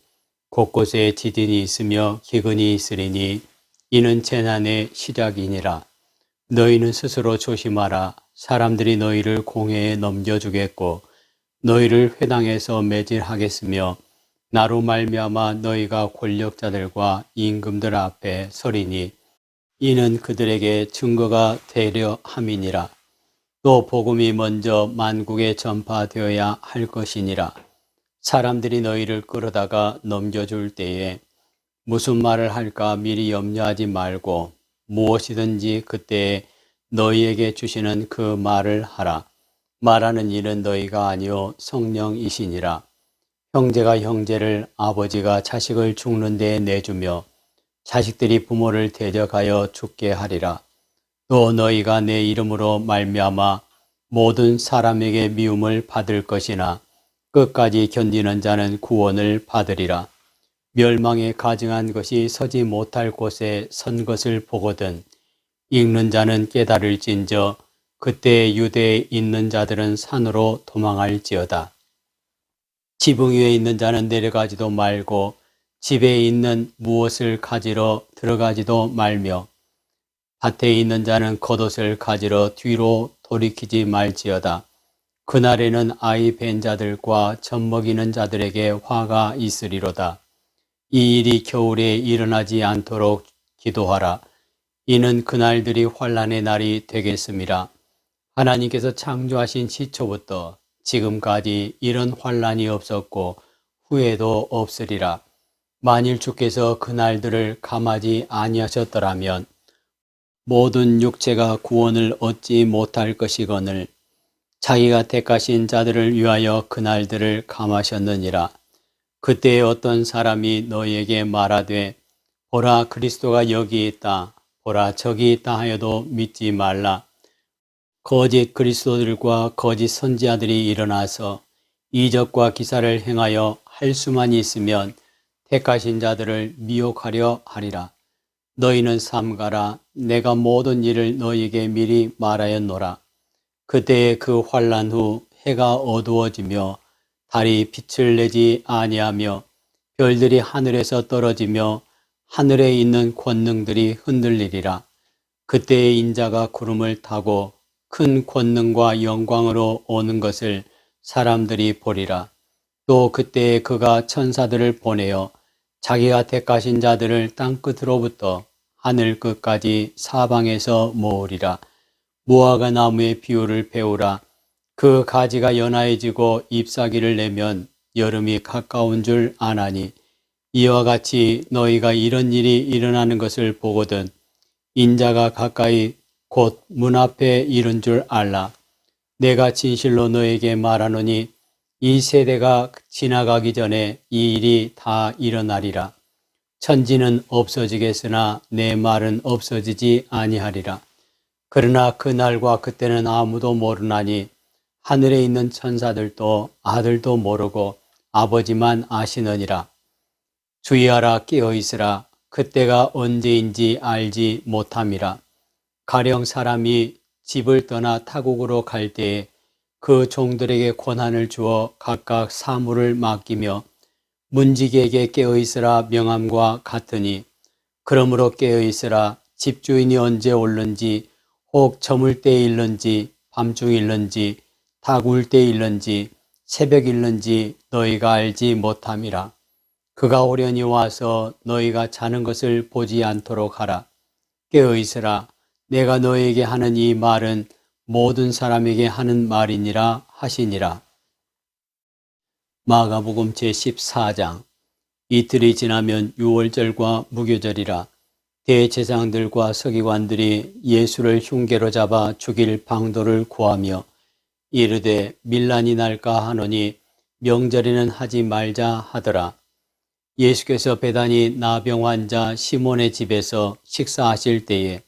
곳곳에 지진이 있으며 기근이 있으리니 이는 재난의 시작이니라. 너희는 스스로 조심하라. 사람들이 너희를 공회에 넘겨주겠고 너희를 회당에서 매질하겠으며 나로 말미암아 너희가 권력자들과 임금들 앞에 서리니 이는 그들에게 증거가 되려 함이니라. 또 복음이 먼저 만국에 전파되어야 할 것이니라. 사람들이 너희를 끌어다가 넘겨줄 때에 무슨 말을 할까 미리 염려하지 말고 무엇이든지 그때에 너희에게 주시는 그 말을 하라. 말하는 일은 너희가 아니요 성령이시니라. 형제가 형제를 아버지가 자식을 죽는 데에 내주며 자식들이 부모를 대적하여 죽게 하리라. 또 너희가 내 이름으로 말미암아 모든 사람에게 미움을 받을 것이나 끝까지 견디는 자는 구원을 받으리라. 멸망에 가증한 것이 서지 못할 곳에 선 것을 보거든 읽는 자는 깨달을진저 그때 유대에 있는 자들은 산으로 도망할지어다. 지붕 위에 있는 자는 내려가지도 말고 집에 있는 무엇을 가지러 들어가지도 말며 밭에 있는 자는 겉옷을 가지러 뒤로 돌이키지 말지어다. 그날에는 아이 뵌 자들과 젖먹이는 자들에게 화가 있으리로다. 이 일이 겨울에 일어나지 않도록 기도하라. 이는 그날들이 환난의 날이 되겠음이라. 하나님께서 창조하신 시초부터 지금까지 이런 환난이 없었고 후에도 없으리라. 만일 주께서 그날들을 감하지 아니하셨더라면 모든 육체가 구원을 얻지 못할 것이거늘 자기가 택하신 자들을 위하여 그날들을 감하셨느니라. 그때에 어떤 사람이 너희에게 말하되 보라 그리스도가 여기 있다 보라 저기 있다 하여도 믿지 말라. 거짓 그리스도들과 거짓 선지자들이 일어나서 이적과 기사를 행하여 할 수만 있으면 택하신 자들을 미혹하려 하리라. 너희는 삼가라. 내가 모든 일을 너희에게 미리 말하였노라. 그때에 그 환난 후 해가 어두워지며 달이 빛을 내지 아니하며 별들이 하늘에서 떨어지며 하늘에 있는 권능들이 흔들리리라. 그때에 인자가 구름을 타고 큰 권능과 영광으로 오는 것을 사람들이 보리라. 또 그때에 그가 천사들을 보내어 자기가 택하신 자들을 땅끝으로부터 하늘 끝까지 사방에서 모으리라. 무화과 나무의 비유를 배우라. 그 가지가 연하해지고 잎사귀를 내면 여름이 가까운 줄 아나니 이와 같이 너희가 이런 일이 일어나는 것을 보거든 인자가 가까이 곧 문 앞에 이른 줄 알라. 내가 진실로 너에게 말하노니 이 세대가 지나가기 전에 이 일이 다 일어나리라. 천지는 없어지겠으나 내 말은 없어지지 아니하리라. 그러나 그날과 그때는 아무도 모르나니 하늘에 있는 천사들도 아들도 모르고 아버지만 아시느니라. 주의하라, 깨어있으라. 그때가 언제인지 알지 못함이라. 가령 사람이 집을 떠나 타국으로 갈 때에 그 종들에게 권한을 주어 각각 사물을 맡기며 문지기에게 깨어있으라 명함과 같으니, 그러므로 깨어있으라. 집주인이 언제 올는지, 혹 저물 때에 일는지, 밤중 일는지, 닭울 때에 일는지, 새벽 일는지 너희가 알지 못함이라. 그가 오려니 와서 너희가 자는 것을 보지 않도록 하라. 깨어있으라. 내가 너희에게 하는 이 말은 모든 사람에게 하는 말이니라 하시니라. 마가복음 제14장. 이틀이 지나면 유월절과 무교절이라. 대제사장들과 서기관들이 예수를 흉계로 잡아 죽일 방도를 구하며 이르되 밀란이 날까 하노니 명절에는 하지 말자 하더라. 예수께서 베다니 나병 환자 시몬의 집에서 식사하실 때에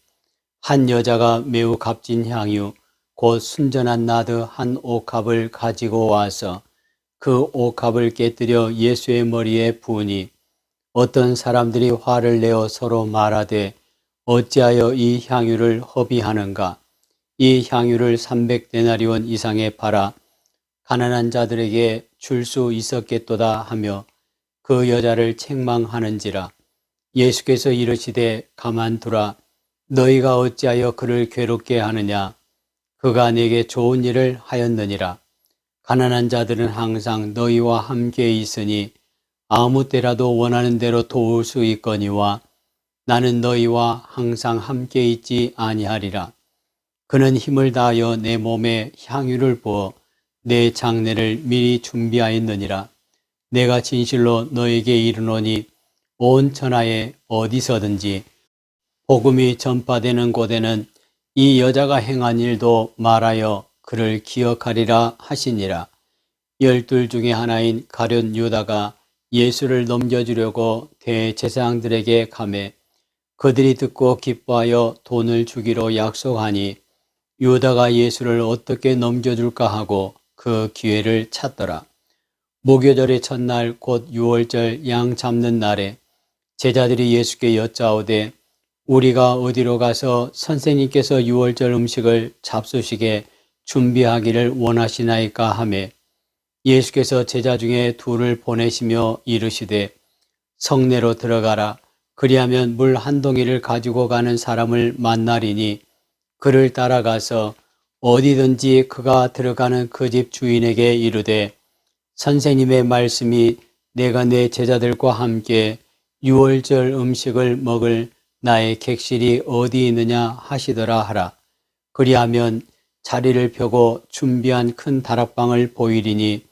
한 여자가 매우 값진 향유 곧 순전한 나드 한 옥합을 가지고 와서 그 옥합을 깨뜨려 예수의 머리에 부으니, 어떤 사람들이 화를 내어 서로 말하되 어찌하여 이 향유를 허비하는가? 이 향유를 300데나리온 이상에 팔아 가난한 자들에게 줄 수 있었겠도다 하며 그 여자를 책망하는지라. 예수께서 이르시되 가만두라. 너희가 어찌하여 그를 괴롭게 하느냐? 그가 내게 좋은 일을 하였느니라. 가난한 자들은 항상 너희와 함께 있으니 아무 때라도 원하는 대로 도울 수 있거니와 나는 너희와 항상 함께 있지 아니하리라. 그는 힘을 다하여 내 몸에 향유를 부어 내 장례를 미리 준비하였느니라. 내가 진실로 너에게 이르노니 온 천하에 어디서든지 복음이 전파되는 곳에는 이 여자가 행한 일도 말하여 그를 기억하리라 하시니라. 12 중에 하나인 가룟 유다가 예수를 넘겨주려고 대제사장들에게 가매 그들이 듣고 기뻐하여 돈을 주기로 약속하니 유다가 예수를 어떻게 넘겨줄까 하고 그 기회를 찾더라. 무교절의 첫날 곧 유월절 양 잡는 날에 제자들이 예수께 여짜오되 우리가 어디로 가서 선생님께서 유월절 음식을 잡수시게 준비하기를 원하시나이까 하매 예수께서 제자 중에 둘을 보내시며 이르시되 성내로 들어가라. 그리하면 물 한 동이를 가지고 가는 사람을 만나리니 그를 따라가서 어디든지 그가 들어가는 그 집 주인에게 이르되 선생님의 말씀이 내가 내 제자들과 함께 유월절 음식을 먹을 나의 객실이 어디 있느냐 하시더라 하라. 그리하면 자리를 펴고 준비한 큰 다락방을 보이리니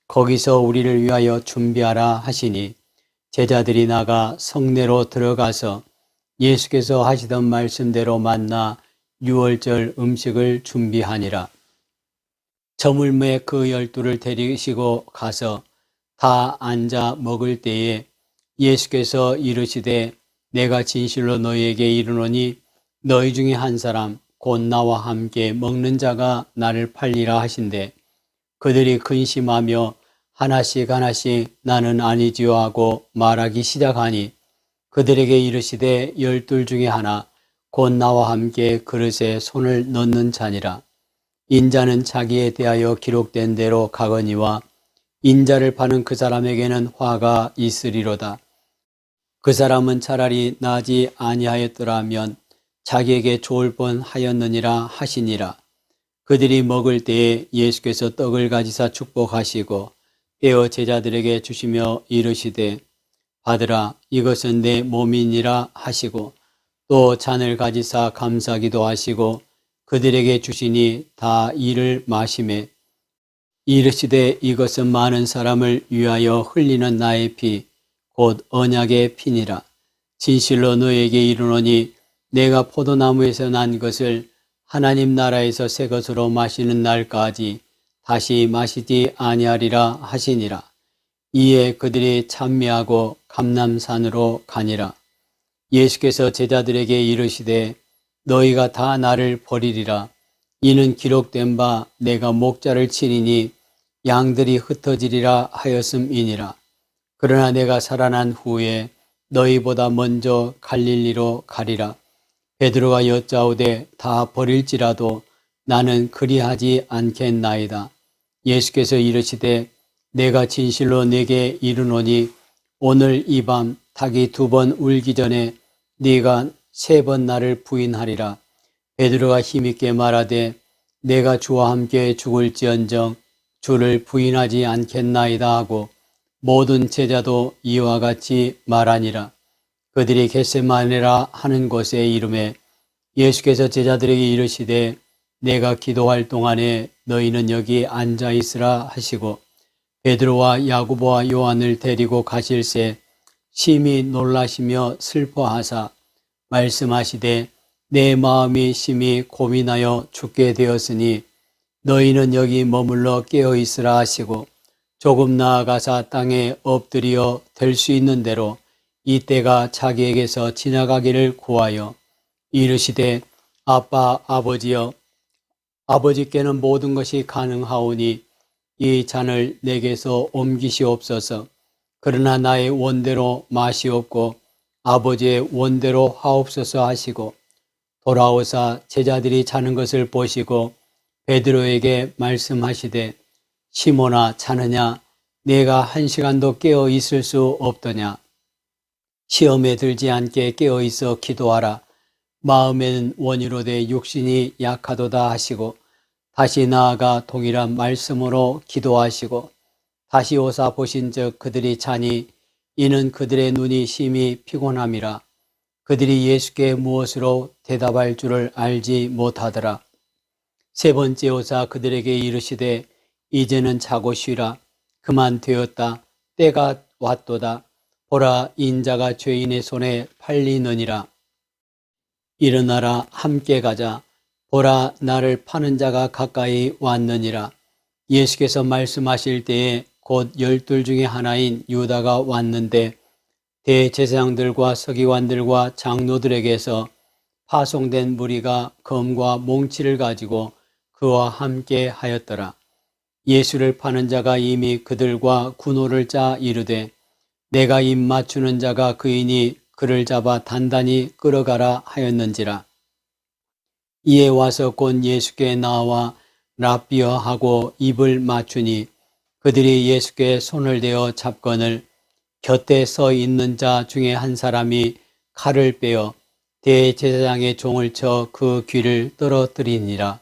거기서 우리를 위하여 준비하라 하시니 제자들이 나가 성내로 들어가서 예수께서 하시던 말씀대로 만나 유월절 음식을 준비하니라. 저물매 그 12를 데리시고 가서 다 앉아 먹을 때에 예수께서 이르시되 내가 진실로 너희에게 이르노니 너희 중에 한 사람 곧 나와 함께 먹는 자가 나를 팔리라 하신대 그들이 근심하며 하나씩 하나씩 나는 아니지요 하고 말하기 시작하니 그들에게 이르시되 12 중에 하나 곧 나와 함께 그릇에 손을 넣는 자니라. 인자는 자기에 대하여 기록된 대로 가거니와 인자를 파는 그 사람에게는 화가 있으리로다. 그 사람은 차라리 나지 아니하였더라면 자기에게 좋을 뻔하였느니라 하시니라. 그들이 먹을 때에 예수께서 떡을 가지사 축복하시고 떼어 제자들에게 주시며 이르시되 받으라 이것은 내 몸이니라 하시고 또 잔을 가지사 감사기도 하시고 그들에게 주시니 다 이를 마시매 이르시되 이것은 많은 사람을 위하여 흘리는 나의 피 곧 언약의 피니라. 진실로 너에게 이르노니 내가 포도나무에서 난 것을 하나님 나라에서 새 것으로 마시는 날까지 다시 마시지 아니하리라 하시니라. 이에 그들이 찬미하고 감람산으로 가니라. 예수께서 제자들에게 이르시되 너희가 다 나를 버리리라. 이는 기록된 바 내가 목자를 치리니 양들이 흩어지리라 하였음이니라. 그러나 내가 살아난 후에 너희보다 먼저 갈릴리로 가리라. 베드로가 여짜오되 다 버릴지라도 나는 그리하지 않겠나이다. 예수께서 이르시되 내가 진실로 네게 이르노니 오늘 이 밤 닭이 2번 울기 전에 네가 3번 나를 부인하리라. 베드로가 힘있게 말하되 내가 주와 함께 죽을지언정 주를 부인하지 않겠나이다 하고 모든 제자도 이와 같이 말하니라. 그들이 겟세마네라 하는 곳에 이르매 예수께서 제자들에게 이르시되 내가 기도할 동안에 너희는 여기 앉아 있으라 하시고 베드로와 야고보와 요한을 데리고 가실새 심히 놀라시며 슬퍼하사 말씀하시되 내 마음이 심히 고민하여 죽게 되었으니 너희는 여기 머물러 깨어 있으라 하시고 조금 나아가사 땅에 엎드려 될 수 있는 대로 이때가 자기에게서 지나가기를 구하여 이르시되 아빠 아버지여 아버지께는 모든 것이 가능하오니 이 잔을 내게서 옮기시옵소서. 그러나 나의 원대로 마시옵고 아버지의 원대로 하옵소서 하시고 돌아오사 제자들이 자는 것을 보시고 베드로에게 말씀하시되 시몬아 자느냐 내가 1시간도 깨어 있을 수 없더냐. 시험에 들지 않게 깨어 있어 기도하라. 마음에는 원이로되 육신이 약하도다 하시고 다시 나아가 동일한 말씀으로 기도하시고 다시 오사 보신즉 그들이 자니 이는 그들의 눈이 심히 피곤함이라. 그들이 예수께 무엇으로 대답할 줄을 알지 못하더라. 3번째 오사 그들에게 이르시되 이제는 자고 쉬라. 그만 되었다. 때가 왔도다. 보라 인자가 죄인의 손에 팔리느니라. 일어나라 함께 가자. 보라 나를 파는 자가 가까이 왔느니라. 예수께서 말씀하실 때에 곧 12 중에 하나인 유다가 왔는데 대제사장들과 서기관들과 장로들에게서 파송된 무리가 검과 몽치를 가지고 그와 함께 하였더라. 예수를 파는 자가 이미 그들과 군호를 짜 이르되 내가 입 맞추는 자가 그이니 그를 잡아 단단히 끌어가라 하였는지라. 이에 와서 곧 예수께 나와 랍비어 하고 입을 맞추니 그들이 예수께 손을 대어 잡거늘 곁에 서 있는 자 중에 한 사람이 칼을 빼어 대제사장의 종을 쳐 그 귀를 떨어뜨리니라.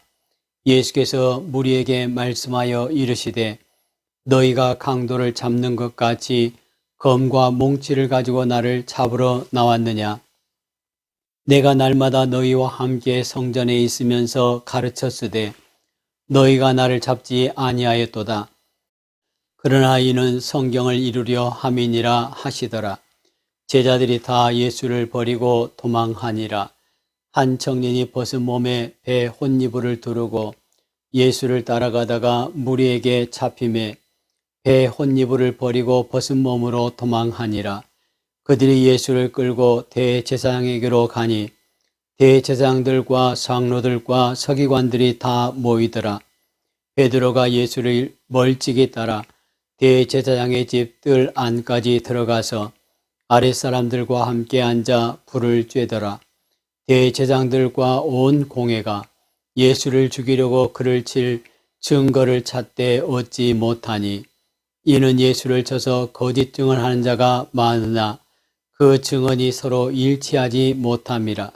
예수께서 무리에게 말씀하여 이르시되 너희가 강도를 잡는 것 같이 검과 몽치를 가지고 나를 잡으러 나왔느냐. 내가 날마다 너희와 함께 성전에 있으면서 가르쳤으되 너희가 나를 잡지 아니하였도다. 그러나 이는 성경을 이루려 함이니라 하시더라. 제자들이 다 예수를 버리고 도망하니라. 한 청년이 벗은 몸에 배 혼이불을 두르고 예수를 따라가다가 무리에게 잡히매 배 혼이불을 버리고 벗은 몸으로 도망하니라. 그들이 예수를 끌고 대제사장에게로 가니 대제사장들과 장로들과 서기관들이 다 모이더라. 베드로가 예수를 멀찍이 따라 대제사장의 집 뜰 안까지 들어가서 아랫사람들과 함께 앉아 불을 쬐더라. 대제사장들과 온 공회가 예수를 죽이려고 그를 칠 증거를 찾되 얻지 못하니 이는 예수를 쳐서 거짓 증언하는 자가 많으나 그 증언이 서로 일치하지 못함이라.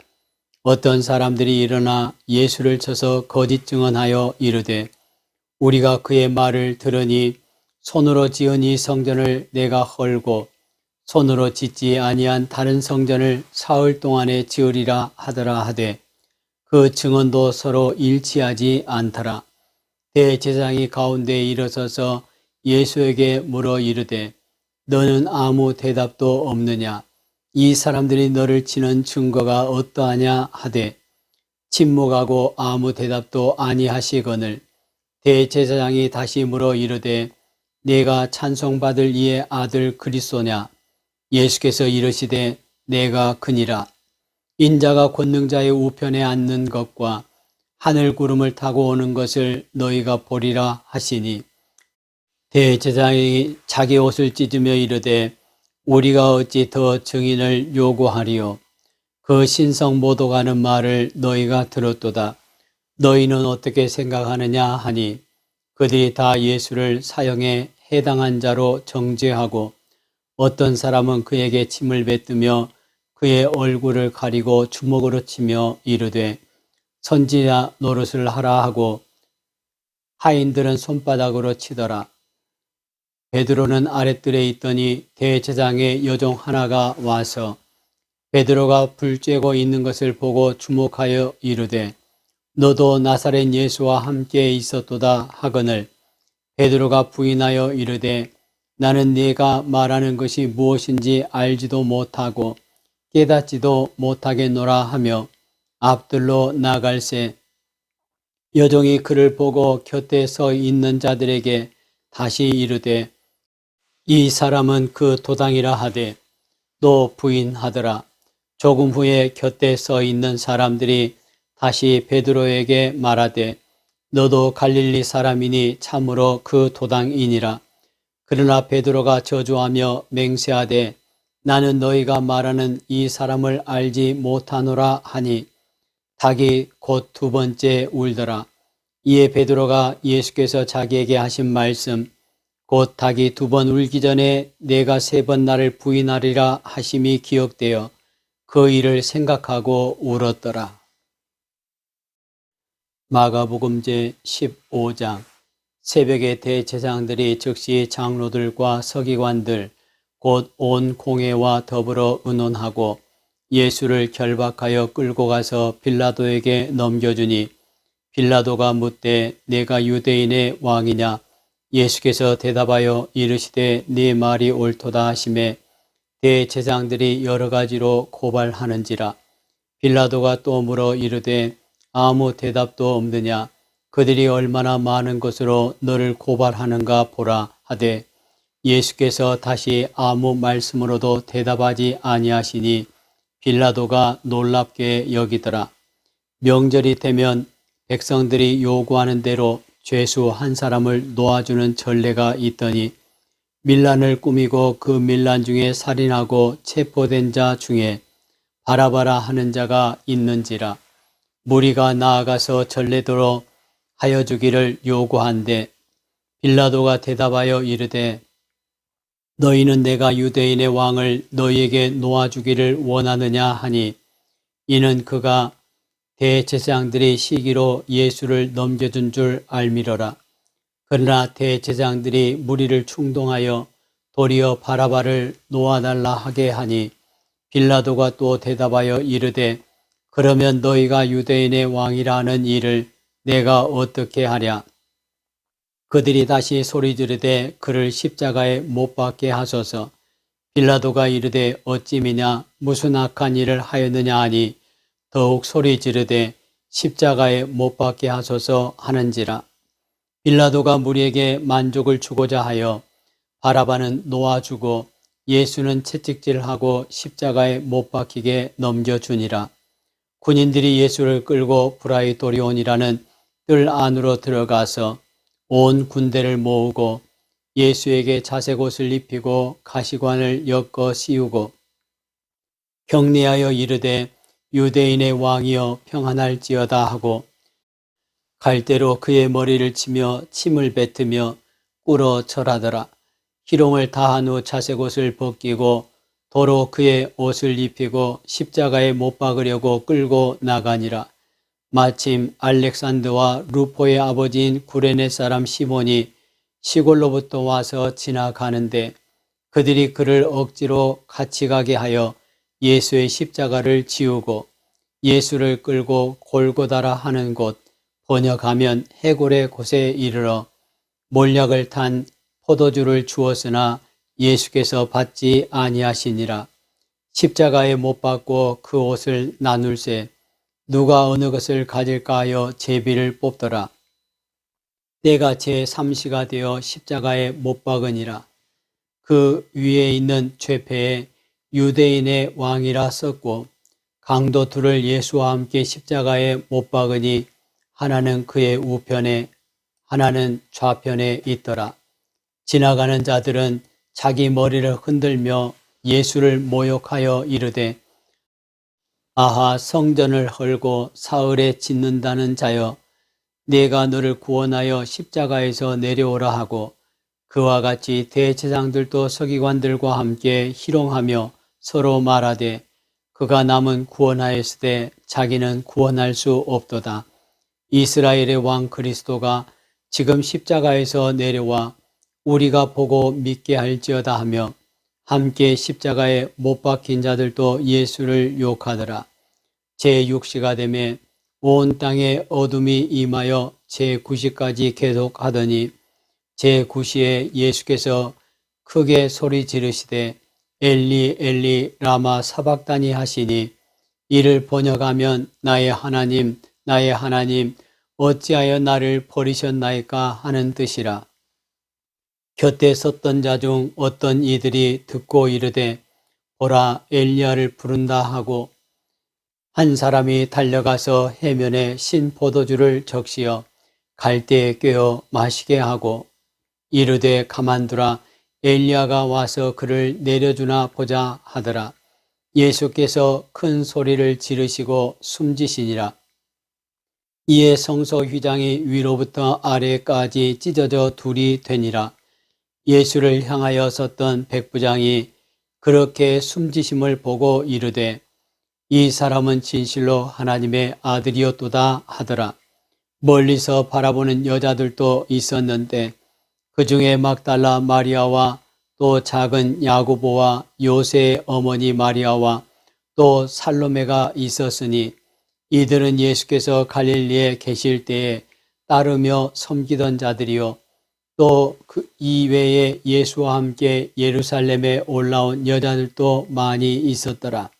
어떤 사람들이 일어나 예수를 쳐서 거짓 증언하여 이르되 우리가 그의 말을 들으니 손으로 지은 이 성전을 내가 헐고 손으로 짓지 아니한 다른 성전을 사흘 동안에 지으리라 하더라 하되 그 증언도 서로 일치하지 않더라. 대제사장이 가운데에 일어서서 예수에게 물어 이르되 너는 아무 대답도 없느냐. 이 사람들이 너를 치는 증거가 어떠하냐 하되 침묵하고 아무 대답도 아니하시거늘 대제사장이 다시 물어 이르되 내가 찬송받을 이의 아들 그리스도냐. 예수께서 이르시되 내가 그니라. 인자가 권능자의 우편에 앉는 것과 하늘 구름을 타고 오는 것을 너희가 보리라 하시니 대제사장이 자기 옷을 찢으며 이르되 우리가 어찌 더 증인을 요구하리요. 그 신성 모독하는 말을 너희가 들었도다. 너희는 어떻게 생각하느냐 하니 그들이 다 예수를 사형에 해당한 자로 정죄하고 어떤 사람은 그에게 침을 뱉으며 그의 얼굴을 가리고 주먹으로 치며 이르되 선지자 노릇을 하라 하고 하인들은 손바닥으로 치더라. 베드로는 아랫뜰에 있더니 대제사장의 여종 하나가 와서 베드로가 불 쬐고 있는 것을 보고 주목하여 이르되 너도 나사렛 예수와 함께 있었도다 하거늘 베드로가 부인하여 이르되 나는 네가 말하는 것이 무엇인지 알지도 못하고 깨닫지도 못하겠노라 하며 앞들로 나갈새 여종이 그를 보고 곁에 서 있는 자들에게 다시 이르되 이 사람은 그 도당이라 하되 또 부인하더라. 조금 후에 곁에 서 있는 사람들이 다시 베드로에게 말하되 너도 갈릴리 사람이니 참으로 그 도당이니라. 그러나 베드로가 저주하며 맹세하되 나는 너희가 말하는 이 사람을 알지 못하노라 하니 닭이 곧 두 번째 울더라. 이에 베드로가 예수께서 자기에게 하신 말씀 곧 닭이 두 번 울기 전에 내가 세 번 나를 부인하리라 하심이 기억되어 그 일을 생각하고 울었더라. 마가복음 제 15장. 새벽에 대제사장들이 즉시 장로들과 서기관들 곧 온 공회와 더불어 의논하고 예수를 결박하여 끌고 가서 빌라도에게 넘겨주니 빌라도가 묻되 내가 유대인의 왕이냐. 예수께서 대답하여 이르시되 네 말이 옳도다 하시매 대제사장들이 여러 가지로 고발하는지라. 빌라도가 또 물어 이르되 아무 대답도 없느냐. 그들이 얼마나 많은 것으로 너를 고발하는가 보라 하되 예수께서 다시 아무 말씀으로도 대답하지 아니하시니 빌라도가 놀랍게 여기더라. 명절이 되면 백성들이 요구하는 대로 죄수 한 사람을 놓아주는 전례가 있더니 밀란을 꾸미고 그 밀란 중에 살인하고 체포된 자 중에 바라바라 하는 자가 있는지라. 무리가 나아가서 전례대로 하여 주기를 요구한데 빌라도가 대답하여 이르되 너희는 내가 유대인의 왕을 너희에게 놓아주기를 원하느냐 하니 이는 그가 대제사장들이 시기로 예수를 넘겨준 줄 알미러라. 그러나 대제사장들이 무리를 충동하여 도리어 바라바를 놓아달라 하게 하니 빌라도가 또 대답하여 이르되 그러면 너희가 유대인의 왕이라는 일을 내가 어떻게 하랴. 그들이 다시 소리 지르되 그를 십자가에 못 박게 하소서. 빌라도가 이르되 어찌미냐 무슨 악한 일을 하였느냐 하니 더욱 소리 지르되 십자가에 못 박게 하소서 하는지라. 빌라도가 무리에게 만족을 주고자 하여 바라바는 놓아주고 예수는 채찍질하고 십자가에 못 박히게 넘겨주니라. 군인들이 예수를 끌고 브라이도리온이라는 뜰 안으로 들어가서 온 군대를 모으고 예수에게 자색옷을 입히고 가시관을 엮어 씌우고 격리하여 이르되 유대인의 왕이여 평안할지어다 하고 갈대로 그의 머리를 치며 침을 뱉으며 꿇어 절하더라. 희롱을 다한 후 자색옷을 벗기고 도로 그의 옷을 입히고 십자가에 못 박으려고 끌고 나가니라. 마침 알렉산더와 루포의 아버지인 구레네 사람 시몬이 시골로부터 와서 지나가는데 그들이 그를 억지로 같이 가게 하여 예수의 십자가를 지우고 예수를 끌고 골고다라 하는 곳 번역하면 해골의 곳에 이르러 몰약을 탄 포도주를 주었으나 예수께서 받지 아니하시니라. 십자가에 못 박고 그 옷을 나눌새 누가 어느 것을 가질까 하여 제비를 뽑더라. 때가 제3시가 되어 십자가에 못 박으니라. 그 위에 있는 죄패에 유대인의 왕이라 썼고 강도 둘을 예수와 함께 십자가에 못 박으니 하나는 그의 우편에 하나는 좌편에 있더라. 지나가는 자들은 자기 머리를 흔들며 예수를 모욕하여 이르되 아하 성전을 헐고 사흘에 짓는다는 자여 내가 너를 구원하여 십자가에서 내려오라 하고 그와 같이 대제사장들도 서기관들과 함께 희롱하며 서로 말하되 그가 남은 구원하였으되 자기는 구원할 수 없도다. 이스라엘의 왕 그리스도가 지금 십자가에서 내려와 우리가 보고 믿게 할지어다 하며 함께 십자가에 못 박힌 자들도 예수를 욕하더라. 제6시가 되매 온 땅에 어둠이 임하여 제9시까지 계속하더니 제9시에 예수께서 크게 소리 지르시되 엘리 엘리 라마 사박다니 하시니 이를 번역하면 나의 하나님 어찌하여 나를 버리셨나이까 하는 뜻이라. 곁에 섰던 자 중 어떤 이들이 듣고 이르되 보라 엘리야를 부른다 하고 한 사람이 달려가서 해면에 신 포도주를 적시어 갈대에 꿰어 마시게 하고 이르되 가만두라 엘리야가 와서 그를 내려주나 보자 하더라. 예수께서 큰 소리를 지르시고 숨지시니라. 이에 성소 휘장이 위로부터 아래까지 찢어져 둘이 되니라. 예수를 향하여 섰던 백부장이 그렇게 숨지심을 보고 이르되 이 사람은 진실로 하나님의 아들이었도다 하더라. 멀리서 바라보는 여자들도 있었는데 그 중에 막달라 마리아와 또 작은 야고보와 요새의 어머니 마리아와 또 살로메가 있었으니 이들은 예수께서 갈릴리에 계실 때에 따르며 섬기던 자들이요 또 그 이외에 예수와 함께 예루살렘에 올라온 여자들도 많이 있었더라.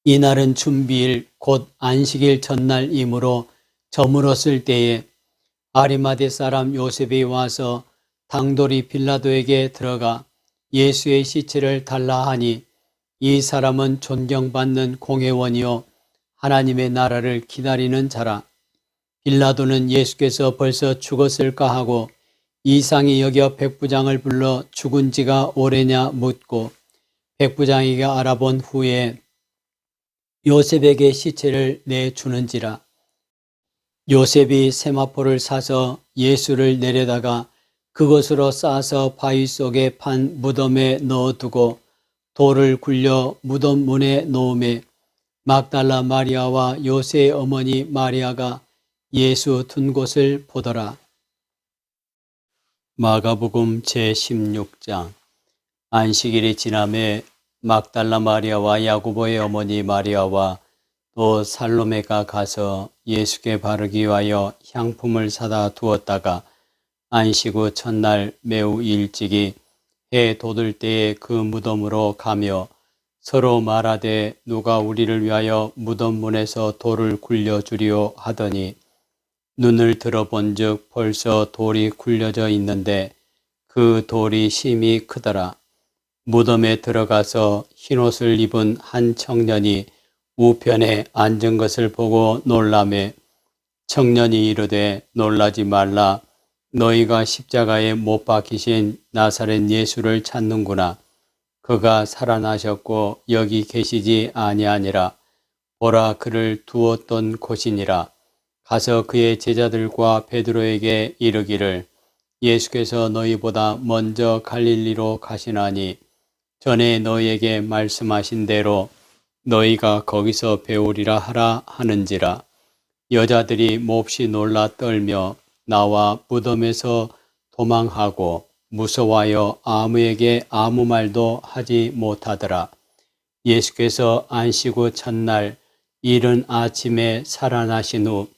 이날은 준비일 곧 안식일 전날이므로 저물었을 때에 아리마대 사람 요셉이 와서 당돌이 빌라도에게 들어가 예수의 시체를 달라 하니 이 사람은 존경받는 공회원이요 하나님의 나라를 기다리는 자라. 빌라도는 예수께서 벌써 죽었을까 하고 이상히 여겨 백부장을 불러 죽은 지가 오래냐 묻고 백부장에게 알아본 후에 요셉에게 시체를 내주는지라. 요셉이 세마포를 사서 예수를 내려다가 그것으로 싸서 바위 속에 판 무덤에 넣어두고 돌을 굴려 무덤 문에 놓음에 막달라 마리아와 요새의 어머니 마리아가 예수 둔 곳을 보더라. 마가복음 제16장. 안식일이 지남에 막달라 마리아와 야고보의 어머니 마리아와 또 살로메가 가서 예수께 바르기 위하여 향품을 사다 두었다가 안식 후 첫날 매우 일찍이 해 돋을 때에 그 무덤으로 가며 서로 말하되 누가 우리를 위하여 무덤 문에서 돌을 굴려주리오 하더니 눈을 들어본즉 벌써 돌이 굴려져 있는데 그 돌이 심히 크더라. 무덤에 들어가서 흰옷을 입은 한 청년이 우편에 앉은 것을 보고 놀라매 청년이 이르되 놀라지 말라. 너희가 십자가에 못 박히신 나사렛 예수를 찾는구나. 그가 살아나셨고 여기 계시지 아니하니라. 보라 그를 두었던 곳이니라. 가서 그의 제자들과 베드로에게 이르기를 예수께서 너희보다 먼저 갈릴리로 가시나니 전에 너희에게 말씀하신 대로 너희가 거기서 배우리라 하라 하는지라. 여자들이 몹시 놀라 떨며 나와 무덤에서 도망하고 무서워하여 아무에게 아무 말도 하지 못하더라. 예수께서 안식 후 첫날 이른 아침에 살아나신 후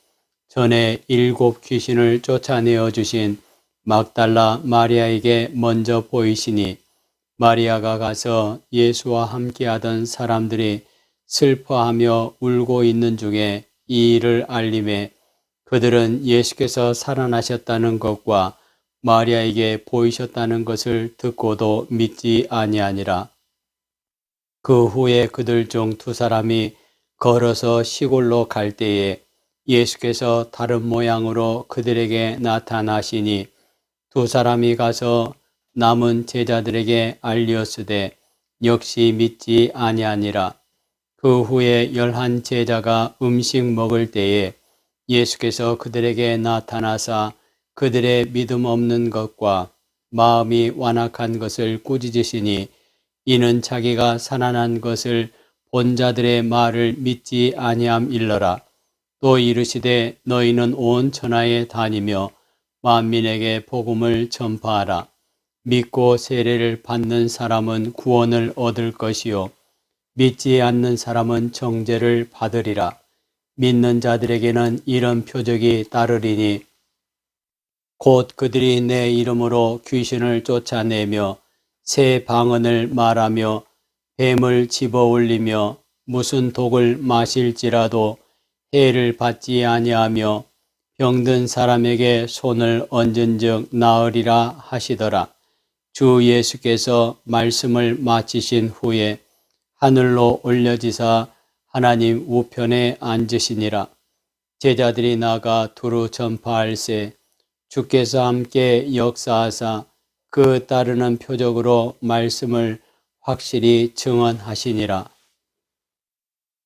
전에 7 귀신을 쫓아내어 주신 막달라 마리아에게 먼저 보이시니 마리아가 가서 예수와 함께하던 사람들이 슬퍼하며 울고 있는 중에 이 일을 알림해 그들은 예수께서 살아나셨다는 것과 마리아에게 보이셨다는 것을 듣고도 믿지 아니하니라. 그 후에 그들 중 2 사람이 걸어서 시골로 갈 때에 예수께서 다른 모양으로 그들에게 나타나시니 두 사람이 가서 남은 제자들에게 알리었으되 역시 믿지 아니하니라. 그 후에 11 제자가 음식 먹을 때에 예수께서 그들에게 나타나사 그들의 믿음 없는 것과 마음이 완악한 것을 꾸짖으시니 이는 자기가 살아난 것을 본 자들의 말을 믿지 아니함일러라. 또 이르시되 너희는 온 천하에 다니며 만민에게 복음을 전파하라. 믿고 세례를 받는 사람은 구원을 얻을 것이요 믿지 않는 사람은 정죄를 받으리라. 믿는 자들에게는 이런 표적이 따르리니 곧 그들이 내 이름으로 귀신을 쫓아내며 새 방언을 말하며 뱀을 집어올리며 무슨 독을 마실지라도 해를 받지 아니하며 병든 사람에게 손을 얹은즉 나으리라 하시더라. 주 예수께서 말씀을 마치신 후에 하늘로 올려지사 하나님 우편에 앉으시니라. 제자들이 나가 두루 전파할세 주께서 함께 역사하사 그 따르는 표적으로 말씀을 확실히 증언하시니라.